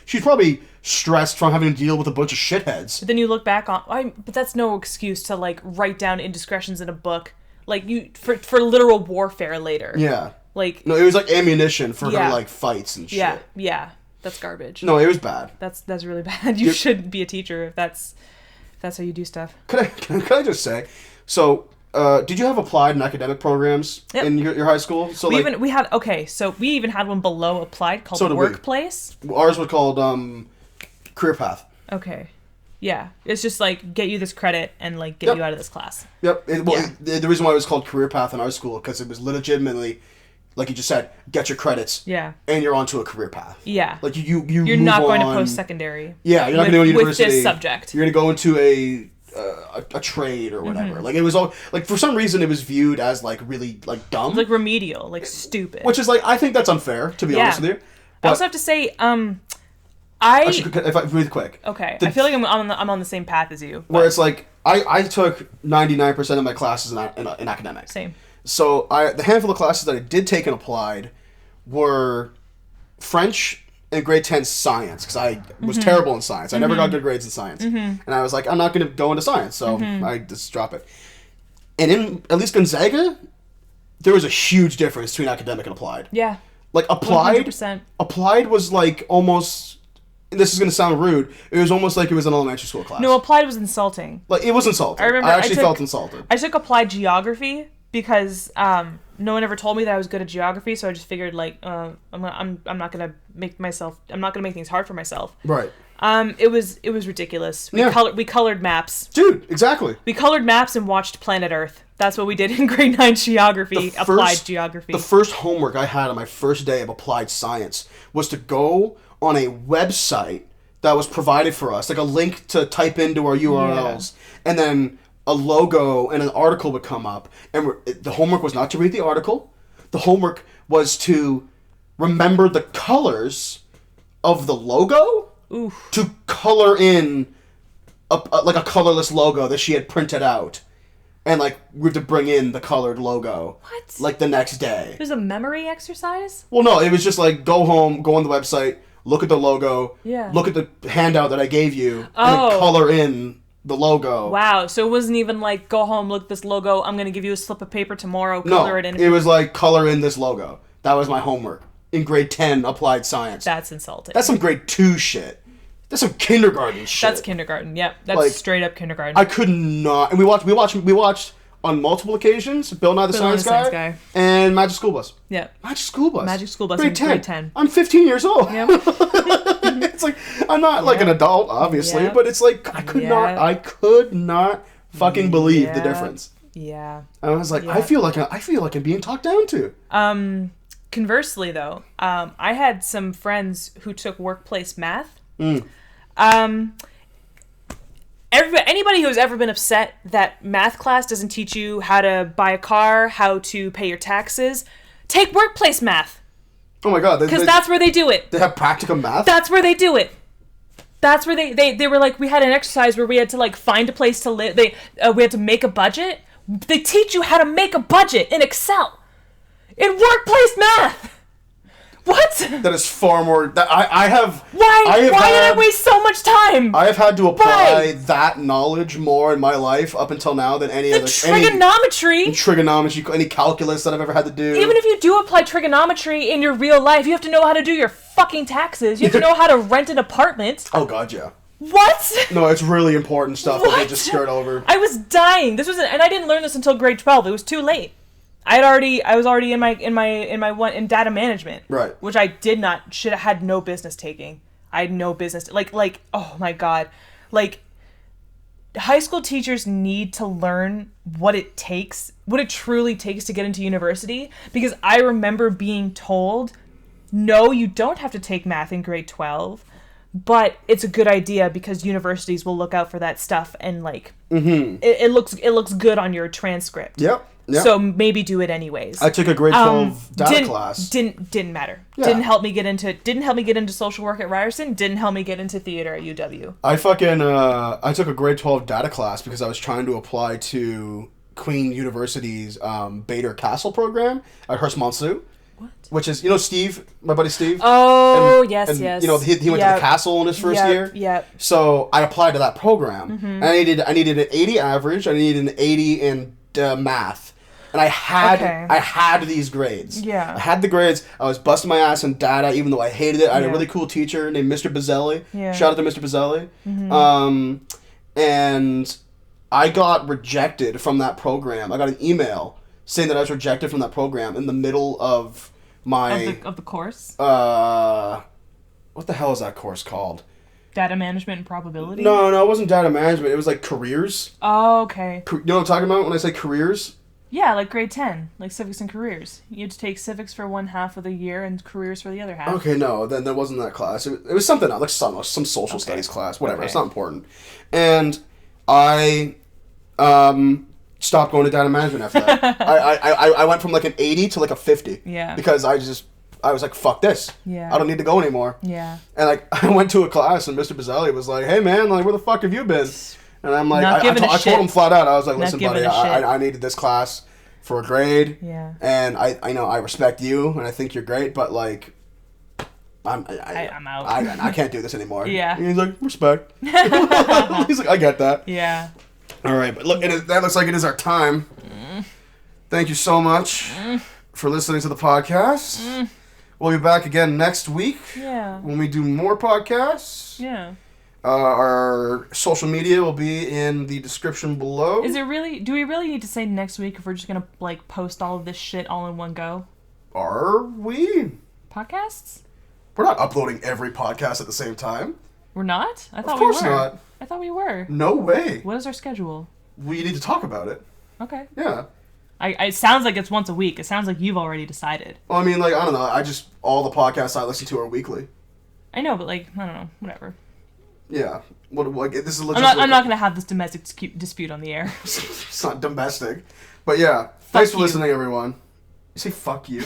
Speaker 2: She's probably stressed from having to deal with a bunch of shitheads.
Speaker 1: But then you look back on, but that's no excuse to like write down indiscretions in a book, like for literal warfare later.
Speaker 2: Yeah.
Speaker 1: Like
Speaker 2: no, it was like ammunition for her like fights and shit.
Speaker 1: Yeah, that's garbage.
Speaker 2: No, it was bad.
Speaker 1: That's really bad. You shouldn't be a teacher if that's how you do stuff.
Speaker 2: Can I just say, so. Did you have applied and academic programs in your high school? So we
Speaker 1: even had one below applied called Workplace.
Speaker 2: Ours was called Career Path.
Speaker 1: Okay. Yeah. It's just like get you this credit and like get you out of this class.
Speaker 2: Yep. The reason why it was called Career Path in our school because it was legitimately, like you just said, get your credits.
Speaker 1: Yeah.
Speaker 2: And you're onto a career path.
Speaker 1: Yeah.
Speaker 2: Like you're
Speaker 1: not going to post-secondary.
Speaker 2: Yeah, you're not going to go to university
Speaker 1: with this subject.
Speaker 2: You're going to go into a trade or whatever. Like it was all like for some reason it was viewed as like really like dumb,
Speaker 1: like remedial, like stupid.
Speaker 2: Which is like I think that's unfair to be honest with you.
Speaker 1: But I also have to say,
Speaker 2: really quick.
Speaker 1: Okay, I feel like I'm on the same path as you.
Speaker 2: Where it's like I took 99% of my classes in academics.
Speaker 1: Same.
Speaker 2: So the handful of classes that I did take and applied were French. In grade 10 science, because I was terrible in science. I never got good grades in science. And I was like, I'm not going to go into science, so I just drop it. And in, at least Gonzaga, there was a huge difference between academic and applied.
Speaker 1: Yeah.
Speaker 2: Like, applied
Speaker 1: 100%.
Speaker 2: Applied was like almost, and this is going to sound rude, it was almost like it was an elementary school class.
Speaker 1: No, applied was insulting.
Speaker 2: Like, it was insulting. I actually felt insulted.
Speaker 1: I took applied geography because no one ever told me that I was good at geography, so I just figured like I'm not gonna make things hard for myself.
Speaker 2: Right.
Speaker 1: It was ridiculous. We colored maps.
Speaker 2: Dude, exactly.
Speaker 1: We colored maps and watched Planet Earth. That's what we did in grade 9 geography, applied geography.
Speaker 2: The first homework I had on my first day of applied science was to go on a website that was provided for us, like a link to type into our URLs, and then a logo and an article would come up, and the homework was not to read the article. The homework was to remember the colors of the logo.
Speaker 1: Oof.
Speaker 2: To color in a colorless logo that she had printed out, and like we have to bring in the colored logo.
Speaker 1: What?
Speaker 2: Like the next day.
Speaker 1: It was a memory exercise?
Speaker 2: Well, no, it was just like go home, go on the website, look at the logo, look at the handout that I gave you, and then color in the logo.
Speaker 1: Wow, so it wasn't even like, go home, look at this logo, I'm going to give you a slip of paper tomorrow, color it in.
Speaker 2: It was like, color in this logo. That was my homework. In grade 10, applied science.
Speaker 1: That's insulting.
Speaker 2: That's some grade 2 shit. That's some kindergarten shit.
Speaker 1: That's kindergarten, yep. That's like, straight up kindergarten.
Speaker 2: I could not... And we watched on multiple occasions, Bill Nye the Science Guy, and Magic School Bus.
Speaker 1: Yeah.
Speaker 2: Magic School Bus.
Speaker 1: Magic School Bus
Speaker 2: grade
Speaker 1: in grade 10.
Speaker 2: I'm 15 years old.
Speaker 1: Yep.
Speaker 2: It's like, I'm not like an adult, obviously, but it's like, I could not fucking believe the difference.
Speaker 1: Yeah.
Speaker 2: I was like, I feel like I'm being talked down to.
Speaker 1: Conversely, though, I had some friends who took workplace math. Anybody who's ever been upset that math class doesn't teach you how to buy a car, how to pay your taxes, take workplace math.
Speaker 2: Oh my god.
Speaker 1: Because that's where they do it.
Speaker 2: They have practicum math?
Speaker 1: That's where they do it. That's where they were like, we had an exercise where we had to like find a place to live. We had to make a budget. They teach you how to make a budget in Excel. In workplace math. What?
Speaker 2: That is far more... I have...
Speaker 1: Why did I waste so much time?
Speaker 2: I have had to apply that knowledge more in my life up until now than any other...
Speaker 1: Trigonometry.
Speaker 2: Any calculus that I've ever had to do.
Speaker 1: Even if you do apply trigonometry in your real life, you have to know how to do your fucking taxes. You have to know how to rent an apartment.
Speaker 2: Oh, God, yeah.
Speaker 1: What?
Speaker 2: No, it's really important stuff that they just skirt over.
Speaker 1: I was dying. And I didn't learn this until grade 12. It was too late. I was already in data management,
Speaker 2: right?
Speaker 1: Which I had no business taking. I had no business like oh my god, like high school teachers need to learn what it truly takes to get into university, because I remember being told, no, you don't have to take math in grade 12, but it's a good idea because universities will look out for that stuff and like it looks good on your transcript.
Speaker 2: Yep. Yeah.
Speaker 1: So maybe do it anyways.
Speaker 2: I took a grade 12 data class.
Speaker 1: Didn't matter.
Speaker 2: Yeah.
Speaker 1: Didn't help me get into social work at Ryerson. Didn't help me get into theater at UW.
Speaker 2: I took a grade 12 data class because I was trying to apply to Queen University's Bader Castle program at Hurst Monceau.
Speaker 1: What?
Speaker 2: Which is, Steve, my buddy Steve.
Speaker 1: Oh, yes.
Speaker 2: He went to the castle in his first year.
Speaker 1: Yep.
Speaker 2: So I applied to that program. And I needed an 80 average. I needed an 80 in math. And I had these grades.
Speaker 1: Yeah.
Speaker 2: I had the grades. I was busting my ass in data, even though I hated it. I had a really cool teacher named Mr. Bazzelli.
Speaker 1: Yeah.
Speaker 2: Shout out to Mr. Bazzelli. And I got rejected from that program. I got an email saying that I was rejected from that program in the middle of my...
Speaker 1: Of the course?
Speaker 2: What the hell is that course called?
Speaker 1: Data management and probability?
Speaker 2: No, it wasn't data management. It was like careers.
Speaker 1: Oh, okay.
Speaker 2: You know what I'm talking about when I say careers?
Speaker 1: Yeah, like grade 10, like civics and careers. You had to take civics for one half of the year and careers for the other half.
Speaker 2: Okay, no, then that wasn't that class. It was something else, like some social studies class, whatever.
Speaker 1: Okay.
Speaker 2: It's not important. And I stopped going to data management after that. I went from like an 80 to like a 50.
Speaker 1: Yeah.
Speaker 2: Because I was like, fuck this.
Speaker 1: Yeah.
Speaker 2: I don't need to go anymore.
Speaker 1: Yeah.
Speaker 2: And like I went to a class and Mr. Bazzelli was like, hey man, like where the fuck have you been? And I'm like, I told him flat out, I was like, listen, buddy, I needed this class for a grade.
Speaker 1: Yeah.
Speaker 2: And I know I respect you and I think you're great, but like, I'm out. I can't do this anymore.
Speaker 1: Yeah.
Speaker 2: And he's like, respect. He's like, I get that.
Speaker 1: Yeah.
Speaker 2: All right, but look, that looks like it is our time. Thank you so much for listening to the podcast. We'll be back again next week.
Speaker 1: Yeah.
Speaker 2: When we do more podcasts.
Speaker 1: Yeah.
Speaker 2: Our social media will be in the description below.
Speaker 1: Do we really need to say next week if we're just gonna like post all of this shit all in one go?
Speaker 2: Are we?
Speaker 1: Podcasts?
Speaker 2: We're not uploading every podcast at the same time.
Speaker 1: We're not? I thought
Speaker 2: we were. Of course not.
Speaker 1: I thought we were.
Speaker 2: No way.
Speaker 1: What is our schedule?
Speaker 2: We need to talk about it.
Speaker 1: Okay.
Speaker 2: Yeah.
Speaker 1: It sounds like it's once a week. It sounds like you've already decided.
Speaker 2: Well, I mean, like, I don't know. All the podcasts I listen to are weekly.
Speaker 1: I know, but like, I don't know. Whatever.
Speaker 2: Yeah. This is
Speaker 1: I'm not gonna have this domestic dispute on the air.
Speaker 2: It's not domestic. But yeah. Thanks for listening, everyone. You say fuck you?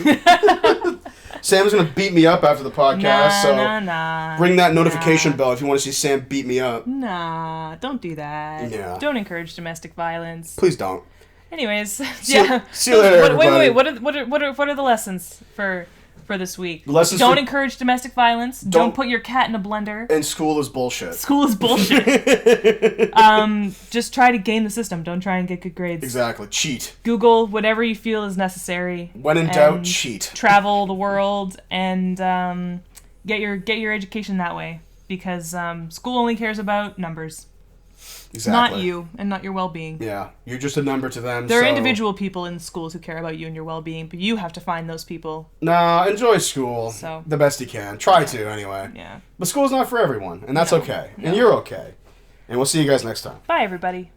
Speaker 2: Sam's gonna beat me up after the podcast, ring that notification bell if you want to see Sam beat me up.
Speaker 1: Nah, don't do that.
Speaker 2: Yeah.
Speaker 1: Don't encourage domestic violence.
Speaker 2: Please don't.
Speaker 1: Anyways,
Speaker 2: See you later, everybody.
Speaker 1: Wait. What are the lessons for this week?
Speaker 2: Lessons
Speaker 1: don't encourage domestic violence. Don't put your cat in a blender.
Speaker 2: And school is bullshit.
Speaker 1: School is bullshit. Just try to game the system. Don't try and get good grades.
Speaker 2: Exactly. Cheat.
Speaker 1: Google whatever you feel is necessary.
Speaker 2: When in doubt, cheat.
Speaker 1: Travel the world and get your education that way because school only cares about numbers.
Speaker 2: Exactly.
Speaker 1: Not you and not your well-being.
Speaker 2: Yeah, you're just a number to them.
Speaker 1: There are individual people in schools who care about you and your well-being, but you have to find those people.
Speaker 2: Nah, enjoy school
Speaker 1: So.
Speaker 2: the best you can. Try to, anyway.
Speaker 1: Yeah.
Speaker 2: But school's not for everyone, and that's okay. And you're okay. And we'll see you guys next time.
Speaker 1: Bye, everybody.